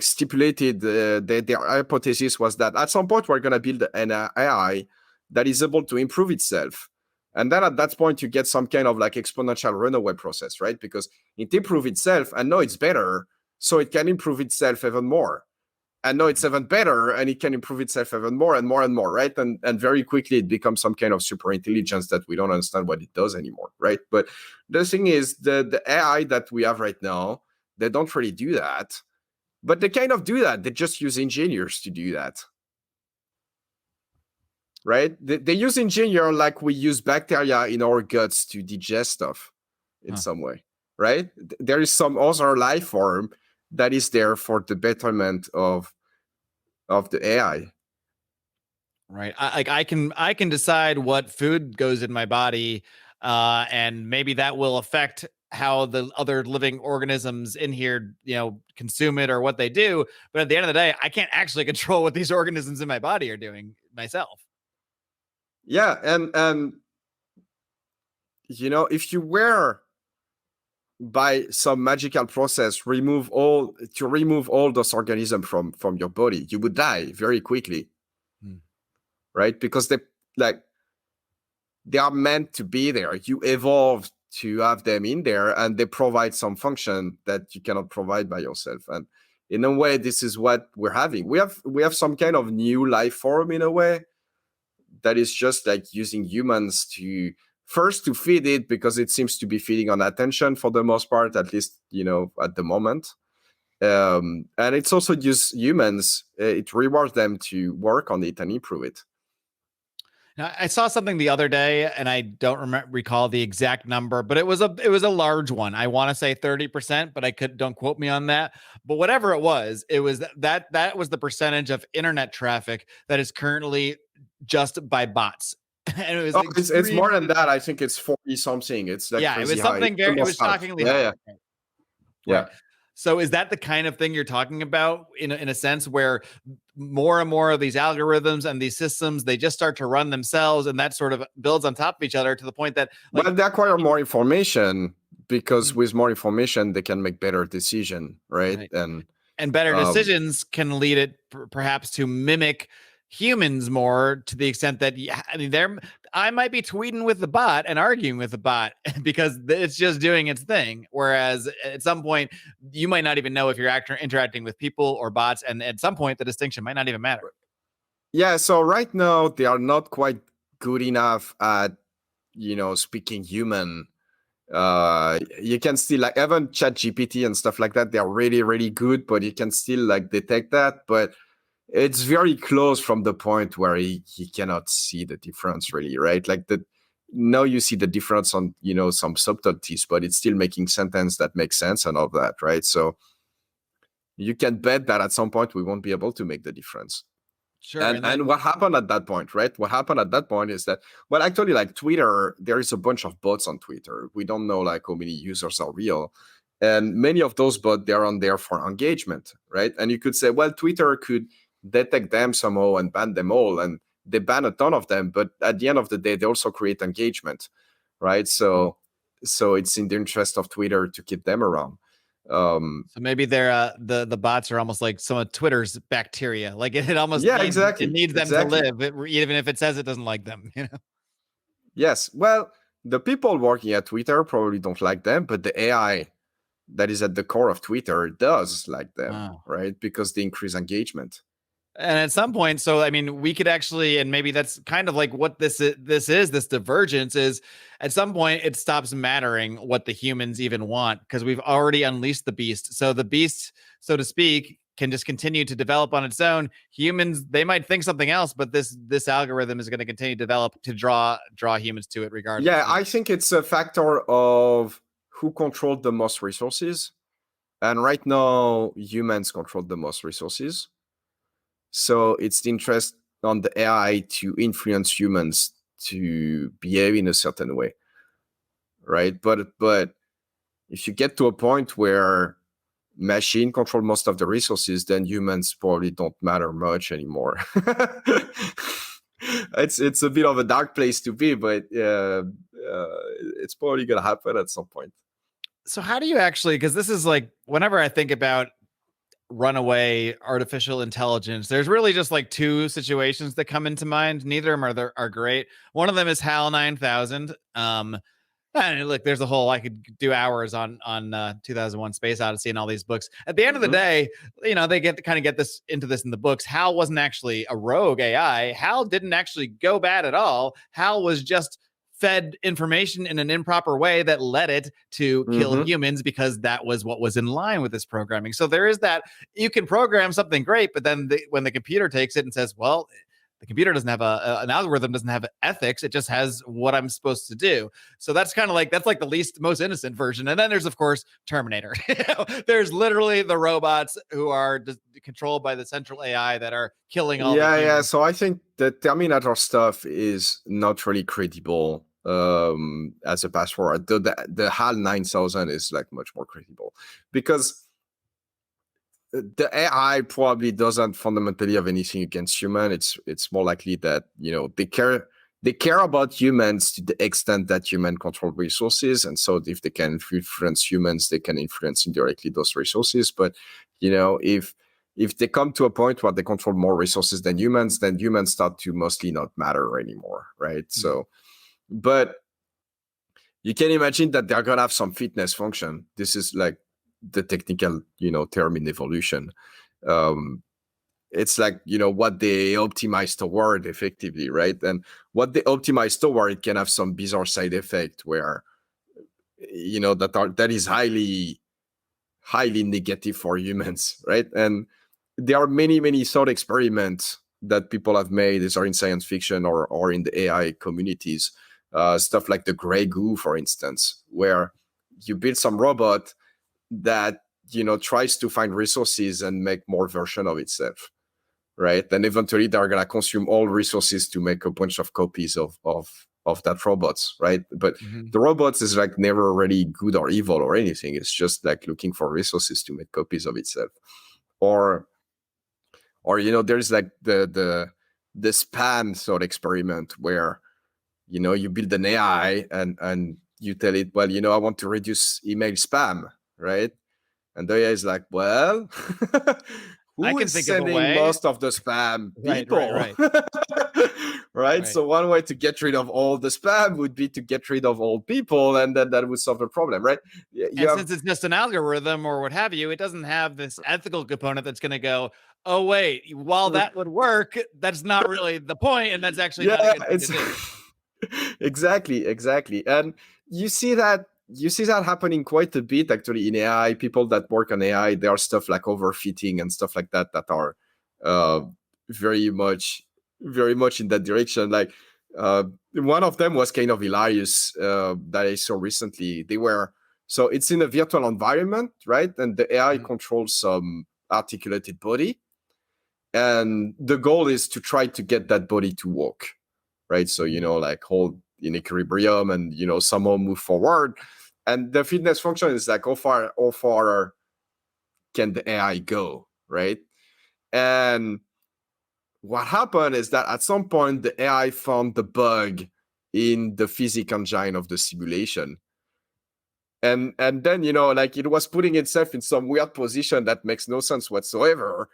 stipulated their hypothesis was that at some point we're going to build an AI that is able to improve itself. And then at that point, you get some kind of like exponential runaway process, right? Because it improves itself and now it's better, so it can improve itself even more. And now it's even better and it can improve itself even more and more and more, right? And very quickly it becomes some kind of super intelligence that we don't understand what it does anymore, right? But the thing is, the AI that we have right now, they don't really do that. But they kind of do that. They just use engineers to do that. Right? They use engineer like we use bacteria in our guts to digest stuff in some way, right? There is some other life form that is there for the betterment of the AI. Right. I can decide what food goes in my body, and maybe that will affect how the other living organisms in here, consume it or what they do. But at the end of the day, I can't actually control what these organisms in my body are doing myself. Yeah, and if you were by some magical process remove all those organisms from your body, you would die very quickly. Right? Because they are meant to be there. You evolved to have them in there, and they provide some function that you cannot provide by yourself. And in a way, this is what we're having. We have some kind of new life form in a way that is just like using humans to feed it, because it seems to be feeding on attention for the most part, at least at the moment. And it's also just humans. It rewards them to work on it and improve it. Now, I saw something the other day, and I don't recall the exact number, but it was a large one. I want to say 30%, but don't quote me on that. But whatever it was that was the percentage of internet traffic that is currently just by bots. And it was it's more than that. I think it's 40 something. It's like it was something high. it was shockingly high. Yeah. Right. So is that the kind of thing you're talking about in a sense where more and more of these algorithms and these systems, they just start to run themselves, and that sort of builds on top of each other to the point that well, they acquire more information, because with more information, they can make better decision, right? And better decisions can lead it perhaps to mimic humans more, to the extent that I might be tweeting with the bot and arguing with the bot because it's just doing its thing. Whereas at some point, you might not even know if you're interacting with people or bots. And at some point, the distinction might not even matter. Yeah. So right now, they are not quite good enough at, speaking human. You can still even ChatGPT and stuff like that. They're really, really good, but you can still detect that. But it's very close from the point where he cannot see the difference really, right? Now you see the difference on, some subtleties, but it's still making sentence that makes sense and all that, right? So you can bet that at some point we won't be able to make the difference. Sure. And what happened at that point, right? What happened at that point is that, well, actually, Twitter, there is a bunch of bots on Twitter. We don't know how many users are real. And many of those bots, they're on there for engagement, right? And you could say, well, Twitter could detect them somehow and ban them all, and they ban a ton of them, but at the end of the day they also create engagement, right? So it's in the interest of Twitter to keep them around. So maybe they're the bots are almost like some of Twitter's bacteria. It almost exactly. It needs them to live, even if it says it doesn't like them. Yes. Well, the people working at Twitter probably don't like them, but the AI that is at the core of Twitter does like them, right? Because they increase engagement. And at some point, so I mean, we could actually, and maybe that's kind of like what this divergence is. At some point, it stops mattering what the humans even want because we've already unleashed the beast. So the beast, so to speak, can just continue to develop on its own. Humans, they might think something else, but this algorithm is going to continue to develop to draw humans to it regardless. Yeah, I think it's a factor of who controlled the most resources. And right now, humans control the most resources. So it's the interest on the AI to influence humans to behave in a certain way, right? But if you get to a point where machine control most of the resources, then humans probably don't matter much anymore. It's a bit of a dark place to be, but it's probably gonna happen at some point. So how do you actually, because this is like whenever I think about runaway artificial intelligence, there's really just like two situations that come into mind. Neither of them are great. One of them is HAL 9000. And look, there's a whole, I could do hours on 2001 Space Odyssey and all these books. At the end of the day, you know, they get this in the books. HAL wasn't actually a rogue AI. HAL didn't actually go bad at all. HAL was just fed information in an improper way that led it to kill humans because that was what was in line with this programming. So there is that. You can program something great, but then when the computer takes it and says, well, the computer doesn't have an algorithm, doesn't have ethics. It just has what I'm supposed to do. So that's kind of like, that's like the most innocent version. And then there's, of course, Terminator. There's literally the robots who are controlled by the central AI that are killing all the humans. Yeah. So I think the Terminator stuff is not really credible as a path forward. The HAL 9000 is like much more credible because the AI probably doesn't fundamentally have anything against human. It's more likely that, you know, they care about humans to the extent that human control resources, and so if they can influence humans, they can influence indirectly those resources. But you know, if they come to a point where they control more resources than humans, then humans start to mostly not matter anymore, right? So, but you can imagine that they're gonna have some fitness function. This is like the technical, you know, term in evolution. It's like, you know, what they optimize toward effectively, right? And what they optimize toward, it can have some bizarre side effect where, you know, that is highly negative for humans, right? And there are many thought experiments that people have made, these are in science fiction or in the AI communities, stuff like the gray goo, for instance, where you build some robot that, you know, tries to find resources and make more version of itself, right? And eventually they're gonna consume all resources to make a bunch of copies of that robots, right? But the robots is like never really good or evil or anything. It's just like looking for resources to make copies of itself. Or you know, there's like the spam thought experiment where, you know, you build an AI and you tell it, well, you know, I want to reduce email spam, right? And the AI is like, well, who is sending most of the spam? People. Right. So one way to get rid of all the spam would be to get rid of all people, and then that would solve the problem, right? Since it's just an algorithm or what have you, it doesn't have this ethical component that's going to go, oh wait, while that would work, that's not really the point, and that's actually not a good thing to do. Exactly. And you see that happening quite a bit actually in AI. People that work on AI, there are stuff like overfitting and stuff like that are very much in that direction. Like one of them was kind of hilarious that I saw recently. So it's in a virtual environment, right? And the AI controls some articulated body, and the goal is to try to get that body to walk, right? So, you know, like hold in equilibrium and, you know, somehow move forward. And the fitness function is like, how far can the AI go, right? And what happened is that at some point, the AI found the bug in the physics engine of the simulation. And then, you know, like it was putting itself in some weird position that makes no sense whatsoever.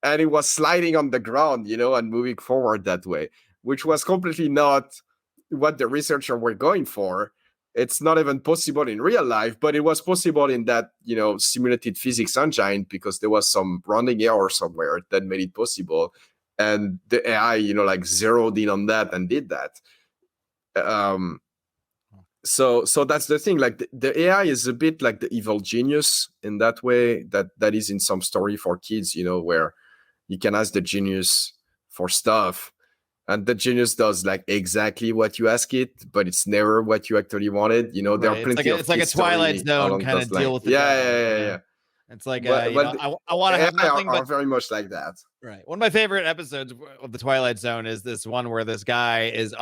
And it was sliding on the ground, you know, and moving forward that way, which was completely not what the researchers were going for. it's not even possible in real life, but it was possible in that, simulated physics engine, because there was some rounding error somewhere that made it possible. And the AI, like zeroed in on that and did that. So that's the thing. Like the AI is a bit like the evil genius in that way, that is in some story for kids, where you can ask the genius for stuff, and the genius does like exactly what you ask it, but it's never what you actually wanted. There are plenty of it's like a Twilight Zone kind of deal with the devil. Yeah. It's like I want to have nothing are but very much like that. Right. One of my favorite episodes of the Twilight Zone is this one where this guy is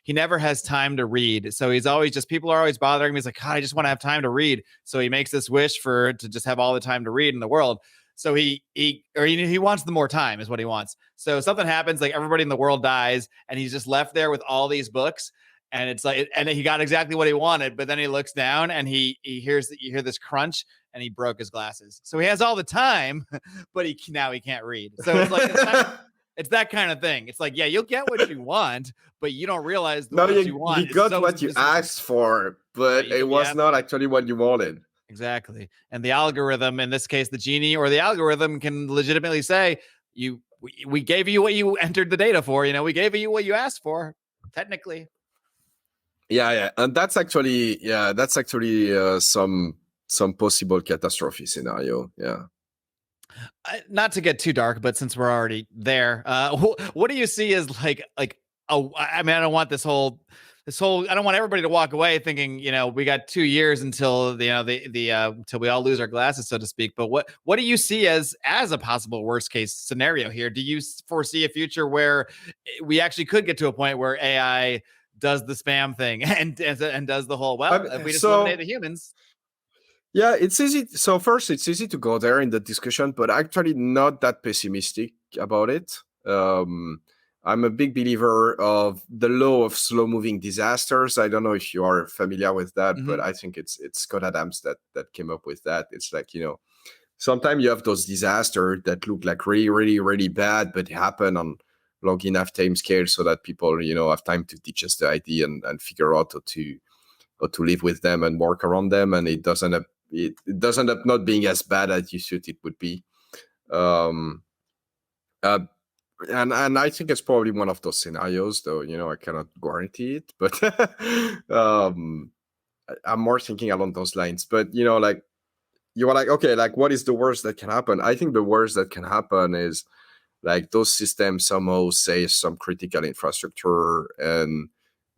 he never has time to read. So he's always people are always bothering him. He's like, God, I just want to have time to read. So he makes this wish to just have all the time to read in the world. So he wants the more time is what he wants. So something happens, like everybody in the world dies, and he's just left there with all these books. And it's like, and he got exactly what he wanted, but then he looks down and you hear this crunch, and he broke his glasses. So he has all the time, but now he can't read. So it's like it's that kind of thing. It's like, yeah, you'll get what you want, but you don't realize what you want. You got what you asked for, but it was not actually what you wanted. Exactly. And the algorithm, in this case, the genie or the algorithm, can legitimately say, we gave you what you entered the data for. We gave you what you asked for, technically. Yeah. And that's actually some possible catastrophe scenario. Yeah. Not to get too dark, but since we're already there, what do you see as I don't want this whole, I don't want everybody to walk away thinking, we got 2 years until until we all lose our glasses, so to speak. But what do you see as a possible worst case scenario here? Do you foresee a future where we actually could get to a point where AI does the spam thing and does the whole, if we just eliminate the humans? Yeah, it's easy. So first, it's easy to go there in the discussion, but actually not that pessimistic about it. I'm a big believer of the law of slow-moving disasters. I don't know if you are familiar with that, but I think it's Scott Adams that came up with that. It's like, sometimes you have those disasters that look like really, really, really bad, but happen on long enough time scale so that people, have time to digest the idea and figure out how to live with them and work around them, and it doesn't end up not being as bad as you thought it would be. And I think it's probably one of those scenarios, though, I cannot guarantee it, but I'm more thinking along those lines. But, you were like, okay, like what is the worst that can happen? I think the worst that can happen is like those systems somehow say some critical infrastructure and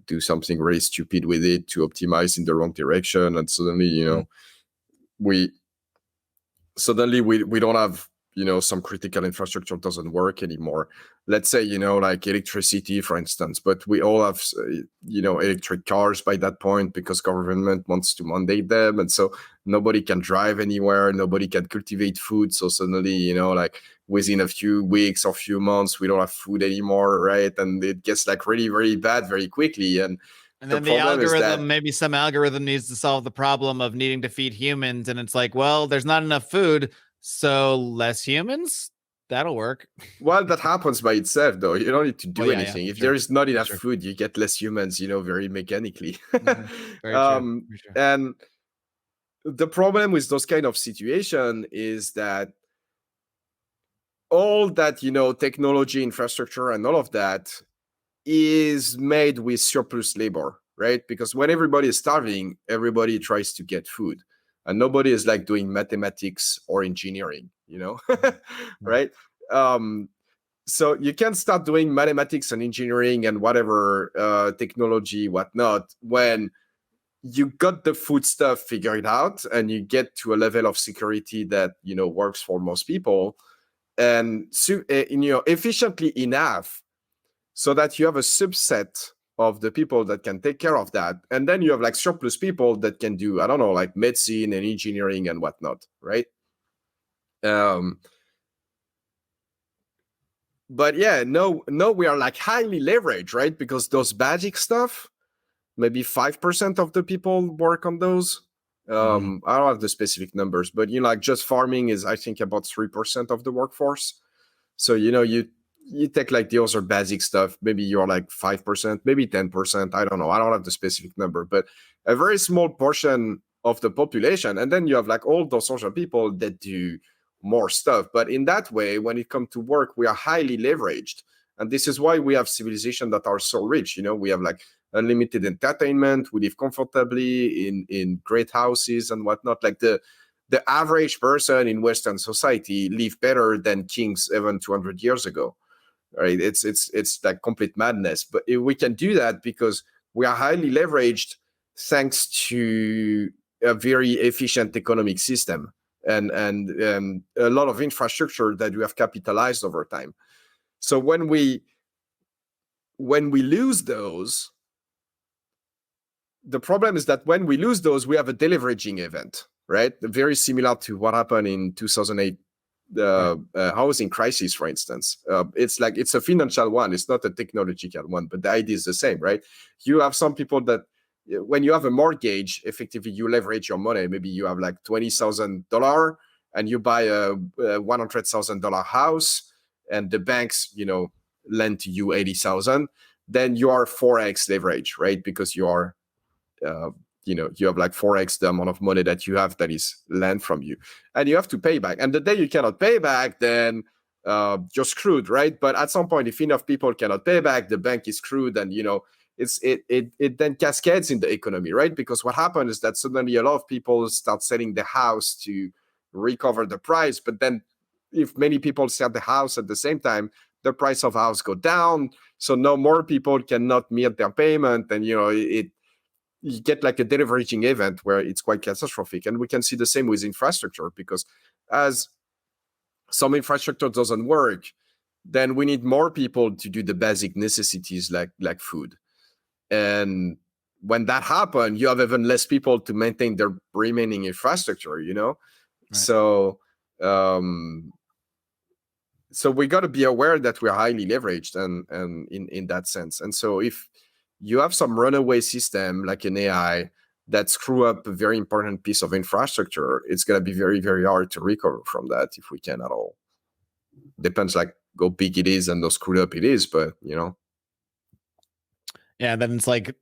do something really stupid with it to optimize in the wrong direction. And suddenly, we don't have, some critical infrastructure doesn't work anymore. Let's say, like electricity, for instance, but we all have, electric cars by that point because government wants to mandate them. And so nobody can drive anywhere. Nobody can cultivate food. So suddenly, like within a few weeks or few months, we don't have food anymore. Right. And it gets like really, really bad very quickly. And then the algorithm, maybe some algorithm needs to solve the problem of needing to feed humans. And it's like, well, there's not enough food, so less humans? That'll work. Well, that happens by itself, though. You don't need to do anything. If there is not enough food, you get less humans, very mechanically. Very true. And the problem with those kind of situation is that all that, technology, infrastructure, and all of that is made with surplus labor, right? Because when everybody is starving, everybody tries to get food, and nobody is like doing mathematics or engineering, right? So you can start doing mathematics and engineering and whatever technology, whatnot, when you got the food stuff figured out and you get to a level of security that works for most people, and efficiently enough so that you have a subset of the people that can take care of that. And then you have like surplus people that can do, I don't know, like medicine and engineering and whatnot, right? But yeah, no, we are like highly leveraged, right? Because those magic stuff, maybe 5% of the people work on those. I don't have the specific numbers, but like just farming is, I think, about 3% of the workforce. So, you take like the other basic stuff, maybe you're like 5%, maybe 10%. I don't know. I don't have the specific number, but a very small portion of the population. And then you have like all those social people that do more stuff. But in that way, when it comes to work, we are highly leveraged. And this is why we have civilizations that are so rich. You know, we have like unlimited entertainment. We live comfortably in great houses and whatnot. Like the average person in Western society live better than kings even 200 years ago. Right? It's like complete madness. But we can do that because we are highly leveraged thanks to a very efficient economic system and a lot of infrastructure that we have capitalized over time. So when we lose those, the problem is that when we lose those, we have a deleveraging event, right? Very similar to what happened in 2008 housing crisis, for instance. It's a financial one. It's not a technological one, but the idea is the same, right? You have some people that when you have a mortgage, effectively you leverage your money. Maybe you have like $20,000 and you buy a $100,000 house, and the banks, lend to you 80,000. Then you are 4x leverage, right? Because you are, you have like 4x the amount of money that you have that is lent from you, and you have to pay back. And the day you cannot pay back, then you're screwed, right? But at some point, if enough people cannot pay back, the bank is screwed, and it then cascades in the economy, right? Because what happened is that suddenly a lot of people start selling the house to recover the price. But then if many people sell the house at the same time, the price of house go down. So no more people cannot meet their payment. And, you get like a deleveraging event where it's quite catastrophic. And we can see the same with infrastructure, because as some infrastructure doesn't work, then we need more people to do the basic necessities like food. And when that happens, you have even less people to maintain their remaining infrastructure, Right. So we got to be aware that we're highly leveraged and in that sense. And so if you have some runaway system like an AI that screw up a very important piece of infrastructure, it's going to be very, very hard to recover from that if we can at all. Depends like how big it is and how screwed up it is, but Yeah, then it's like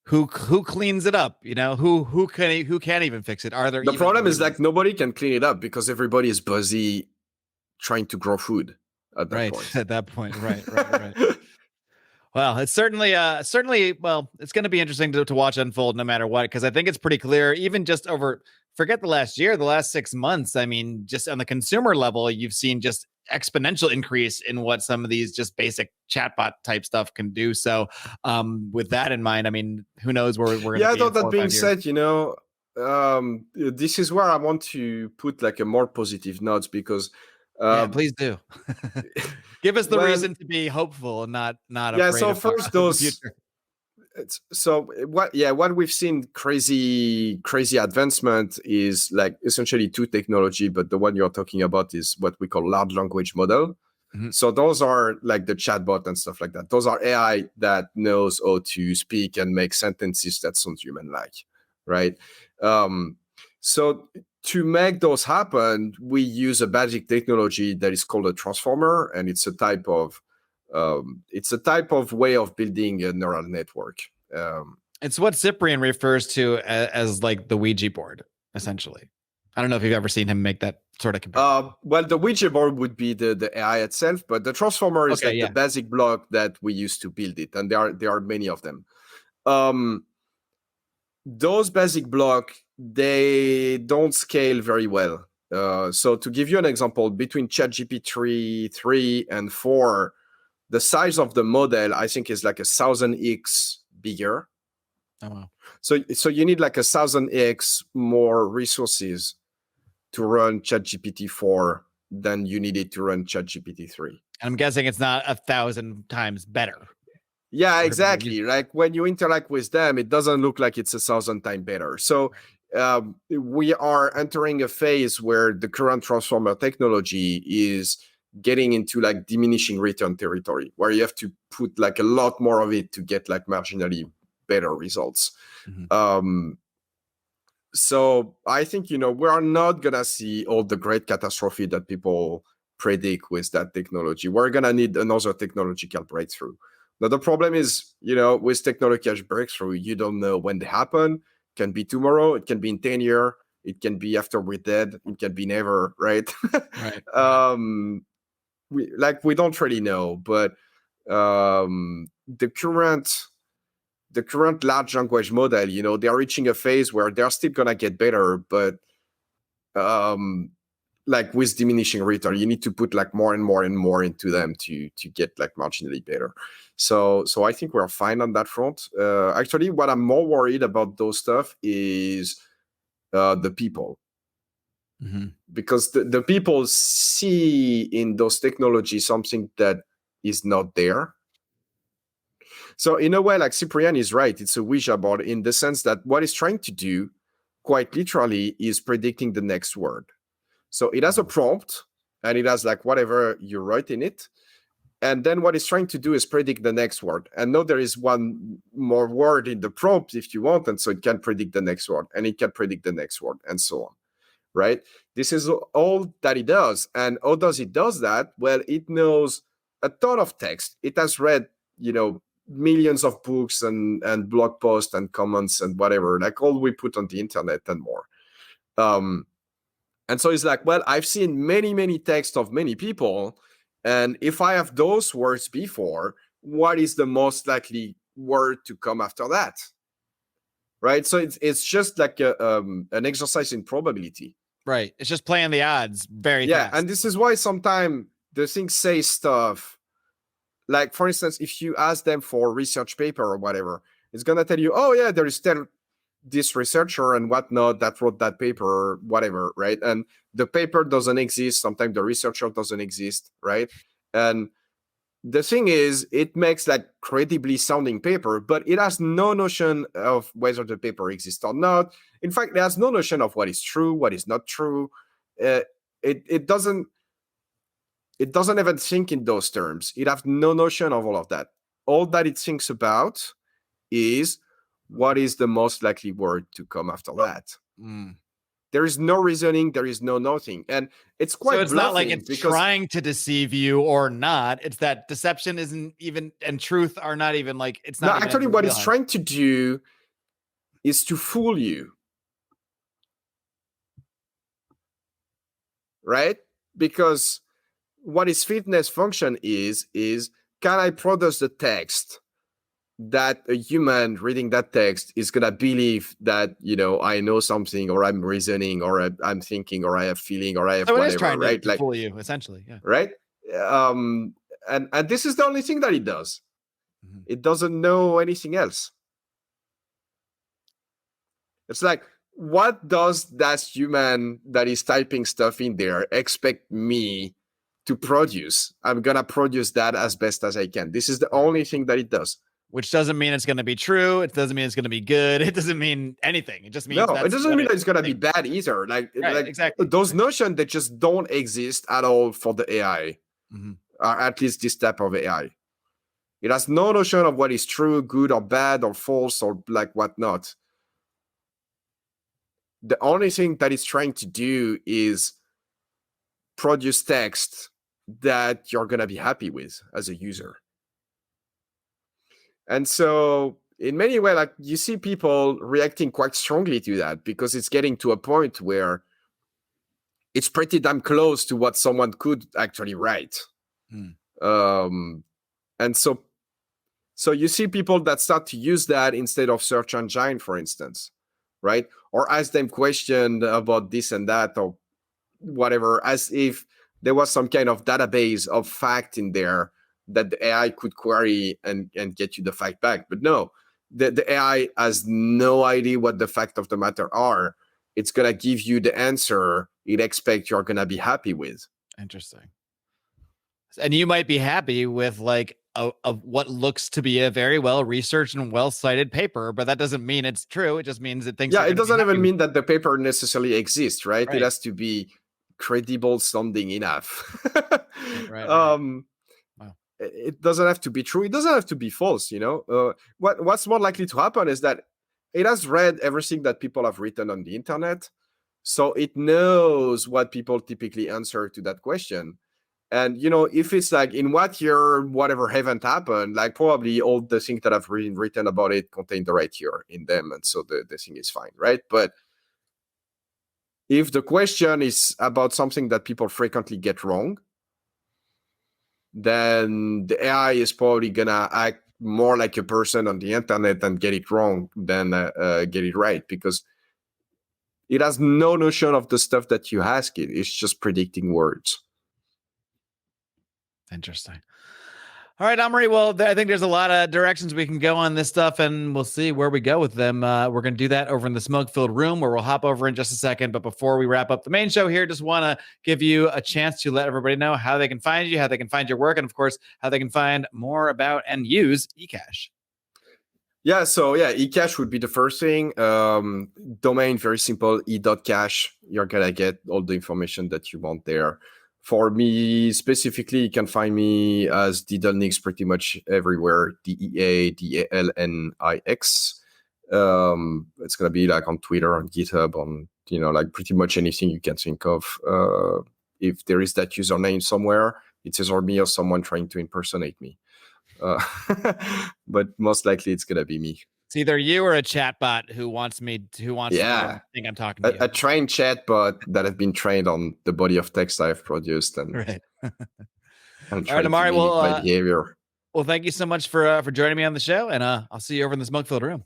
who cleans it up? Who can't even fix it? Are there? The problem is like nobody can clean it up because everybody is busy trying to grow food at that point. At that point, right. Well, it's certainly, well, it's going to be interesting to watch unfold no matter what, because I think it's pretty clear, even just forget the last year, the last 6 months. I mean, just on the consumer level, you've seen just exponential increase in what some of these just basic chatbot type stuff can do. So with that in mind, I mean, who knows where we're going to be. Yeah, that being said, this is where I want to put like a more positive note, because yeah, please do. Give us the reason to be hopeful and not afraid. Yeah. So first, what we've seen crazy advancement is like essentially two technology, but the one you're talking about is what we call large language model. Mm-hmm. So those are like the chatbot and stuff like that. Those are AI that knows how to speak and make sentences that sound human-like, right? So to make those happen, we use a basic technology that is called a transformer, and it's a type of way of building a neural network. It's what Cyprian refers to as like the Ouija board, essentially. I don't know if you've ever seen him make that sort of comparison. Well, the Ouija board would be the AI itself, but the transformer is the basic block that we use to build it, and there are many of them. Those basic blocks, they don't scale very well. So to give you an example, between ChatGPT 3 and 4, the size of the model, I think, is like 1,000x bigger. Oh, wow. So you need like 1,000x more resources to run ChatGPT 4 than you needed to run ChatGPT 3. I'm guessing it's not 1,000 times better. Yeah, exactly. Like when you interact with them, it doesn't look like it's 1,000 times better. So we are entering a phase where the current transformer technology is getting into like diminishing return territory, where you have to put like a lot more of it to get like marginally better results. Mm-hmm. So I think, we are not going to see all the great catastrophe that people predict with that technology. We're going to need another technological breakthrough. Now, the problem is, with technological breakthrough, you don't know when they happen. It can be tomorrow. It can be in 10 years. It can be after we're dead. It can be never, right? Right. We don't really know. But the current large language model, they're reaching a phase where they're still going to get better. But with diminishing return, you need to put more and more and more into them to get marginally better. So I think we're fine on that front. Actually, what I'm more worried about those stuff is the people. Mm-hmm. Because the people see in those technologies something that is not there. So in a way, Cyprian is right. It's a Ouija board in the sense that what it's trying to do, quite literally, is predicting the next word. So it has a prompt, and it has whatever you write in it. And then what it's trying to do is predict the next word. And now there is one more word in the prompt if you want. And so it can predict the next word, and it can predict the next word, and so on. Right? This is all that it does. And how does it does that? Well, it knows a ton of text. It has read, millions of books and blog posts and comments and whatever, all we put on the internet and more. And so it's well, I've seen many, many texts of many people. And if I have those words before, what is the most likely word to come after that? Right? So it's just an exercise in probability. Right. It's just playing the odds very fast. And this is why sometimes the things say stuff. For instance, if you ask them for a research paper or whatever, it's going to tell you, oh, yeah, there is this researcher and whatnot that wrote that paper or whatever, right? And the paper doesn't exist. Sometimes the researcher doesn't exist, right? And the thing is, it makes credibly sounding paper, but it has no notion of whether the paper exists or not. In fact, it has no notion of what is true, what is not true. It doesn't even think in those terms. It has no notion of all of that. All that it thinks about is what is the most likely word to come after that. There is no reasoning. There is no nothing. And it's quite it's not like it's trying to deceive you or not. It's that deception isn't even, and truth are not even it's not. No, actually, what it's trying to do is to fool you. Right? Because what its fitness function is can I produce the text that a human reading that text is going to believe that, I know something, or I'm reasoning, or I'm thinking, or I have feeling, or I have whatever, it is trying right? To fool you, essentially, yeah. Right? And this is the only thing that it does. Mm-hmm. It doesn't know anything else. It's what does that human that is typing stuff in there expect me to produce? I'm going to produce that as best as I can. This is the only thing that it does. Which doesn't mean it's going to be true. It doesn't mean it's going to be good. It doesn't mean anything. It just means it doesn't mean that it's going to be bad either. Exactly. Those notions that just don't exist at all for the AI, or at least this type of AI. It has no notion of what is true, good or bad or false or whatnot. The only thing that it's trying to do is produce text that you're going to be happy with as a user. And so in many ways, you see people reacting quite strongly to that because it's getting to a point where it's pretty damn close to what someone could actually write. And so you see people that start to use that instead of search engine, for instance, right? Or ask them questions about this and that or whatever, as if there was some kind of database of fact in there that the AI could query and get you the fact back. But no, the AI has no idea what the fact of the matter are. It's going to give you the answer it expects you're going to be happy with. Interesting. And you might be happy with what looks to be a very well researched and well cited paper, but that doesn't mean it's true. It just means it thinks. Yeah, it doesn't even mean that the paper necessarily exists, right? Right. It has to be credible sounding enough. Right. Wow. It doesn't have to be true. It doesn't have to be false. What's more likely to happen is that it has read everything that people have written on the internet, so it knows what people typically answer to that question. And if it's like in what year whatever event happened, like probably all the things that have been written about it contain the right year in them, and so the thing is fine, right? But if the question is about something that people frequently get wrong, then the AI is probably gonna act more like a person on the internet and get it wrong than get it right, because it has no notion of the stuff that you ask it. It's just predicting words. Interesting. All right, Amaury. Well, I think there's a lot of directions we can go on this stuff, and we'll see where we go with them. We're going to do that over in the smoke-filled room, where we'll hop over in just a second. But before we wrap up the main show here, just want to give you a chance to let everybody know how they can find you, how they can find your work, and of course, how they can find more about and use Ecash. Yeah, so Ecash would be the first thing. Domain, very simple, e.cash. You're going to get all the information that you want there. For me specifically, you can find me as Didalnix pretty much everywhere, DEADALNIX. It's going to be like on Twitter, on GitHub, on, like pretty much anything you can think of. If there is that username somewhere, it's either me or someone trying to impersonate me. But most likely it's going to be me. It's either you or a chatbot who wants me to think I'm talking to you. A trained chatbot that have been trained on the body of text I've produced, and right. I'm trying to mimic my behavior. Well, thank you so much for joining me on the show, and I'll see you over in the smoke-filled room.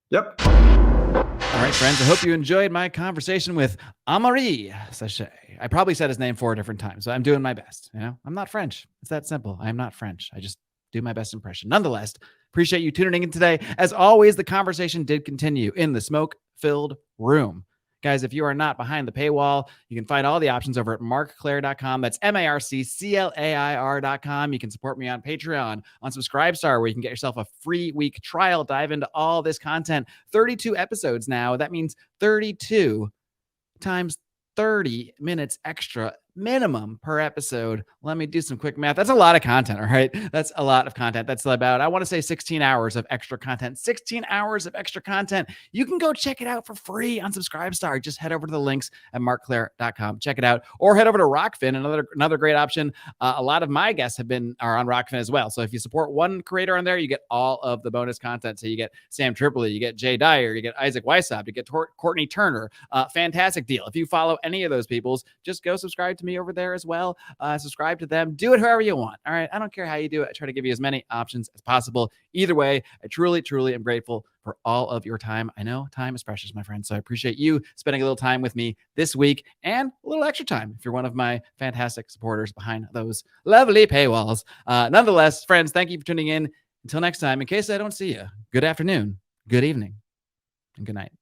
Yep. All right, friends. I hope you enjoyed my conversation with Amaury Sechet. I probably said his name 4 different times, so I'm doing my best. I'm not French. It's that simple. I am not French. I just do my best impression. Nonetheless, appreciate you tuning in today. As always, the conversation did continue in the smoke-filled room. Guys, if you are not behind the paywall, you can find all the options over at marcclair.com. That's MARCCLAIR.com. You can support me on Patreon, on Subscribestar, where you can get yourself a free week trial. Dive into all this content. 32 episodes now. That means 32 times 30 minutes extra minimum per episode. Let me do some quick math. That's a lot of content, all right? That's a lot of content. That's about, I want to say 16 hours of extra content. 16 hours of extra content. You can go check it out for free on Subscribestar. Just head over to the links at marcclair.com. Check it out. Or head over to Rockfin, another great option. A lot of my guests are on Rockfin as well. So if you support one creator on there, you get all of the bonus content. So you get Sam Tripoli, you get Jay Dyer, you get Isaac Weishaupt, you get Courtney Turner. Fantastic deal. If you follow any of those peoples, just go subscribe to me over there as well. Subscribe to them. Do it however you want. All right. I don't care how you do it. I try to give you as many options as possible. Either way, I truly, truly am grateful for all of your time. I know time is precious, my friend. So I appreciate you spending a little time with me this week, and a little extra time if you're one of my fantastic supporters behind those lovely paywalls. Nonetheless, friends, thank you for tuning in. Until next time, in case I don't see you, good afternoon, good evening, and good night.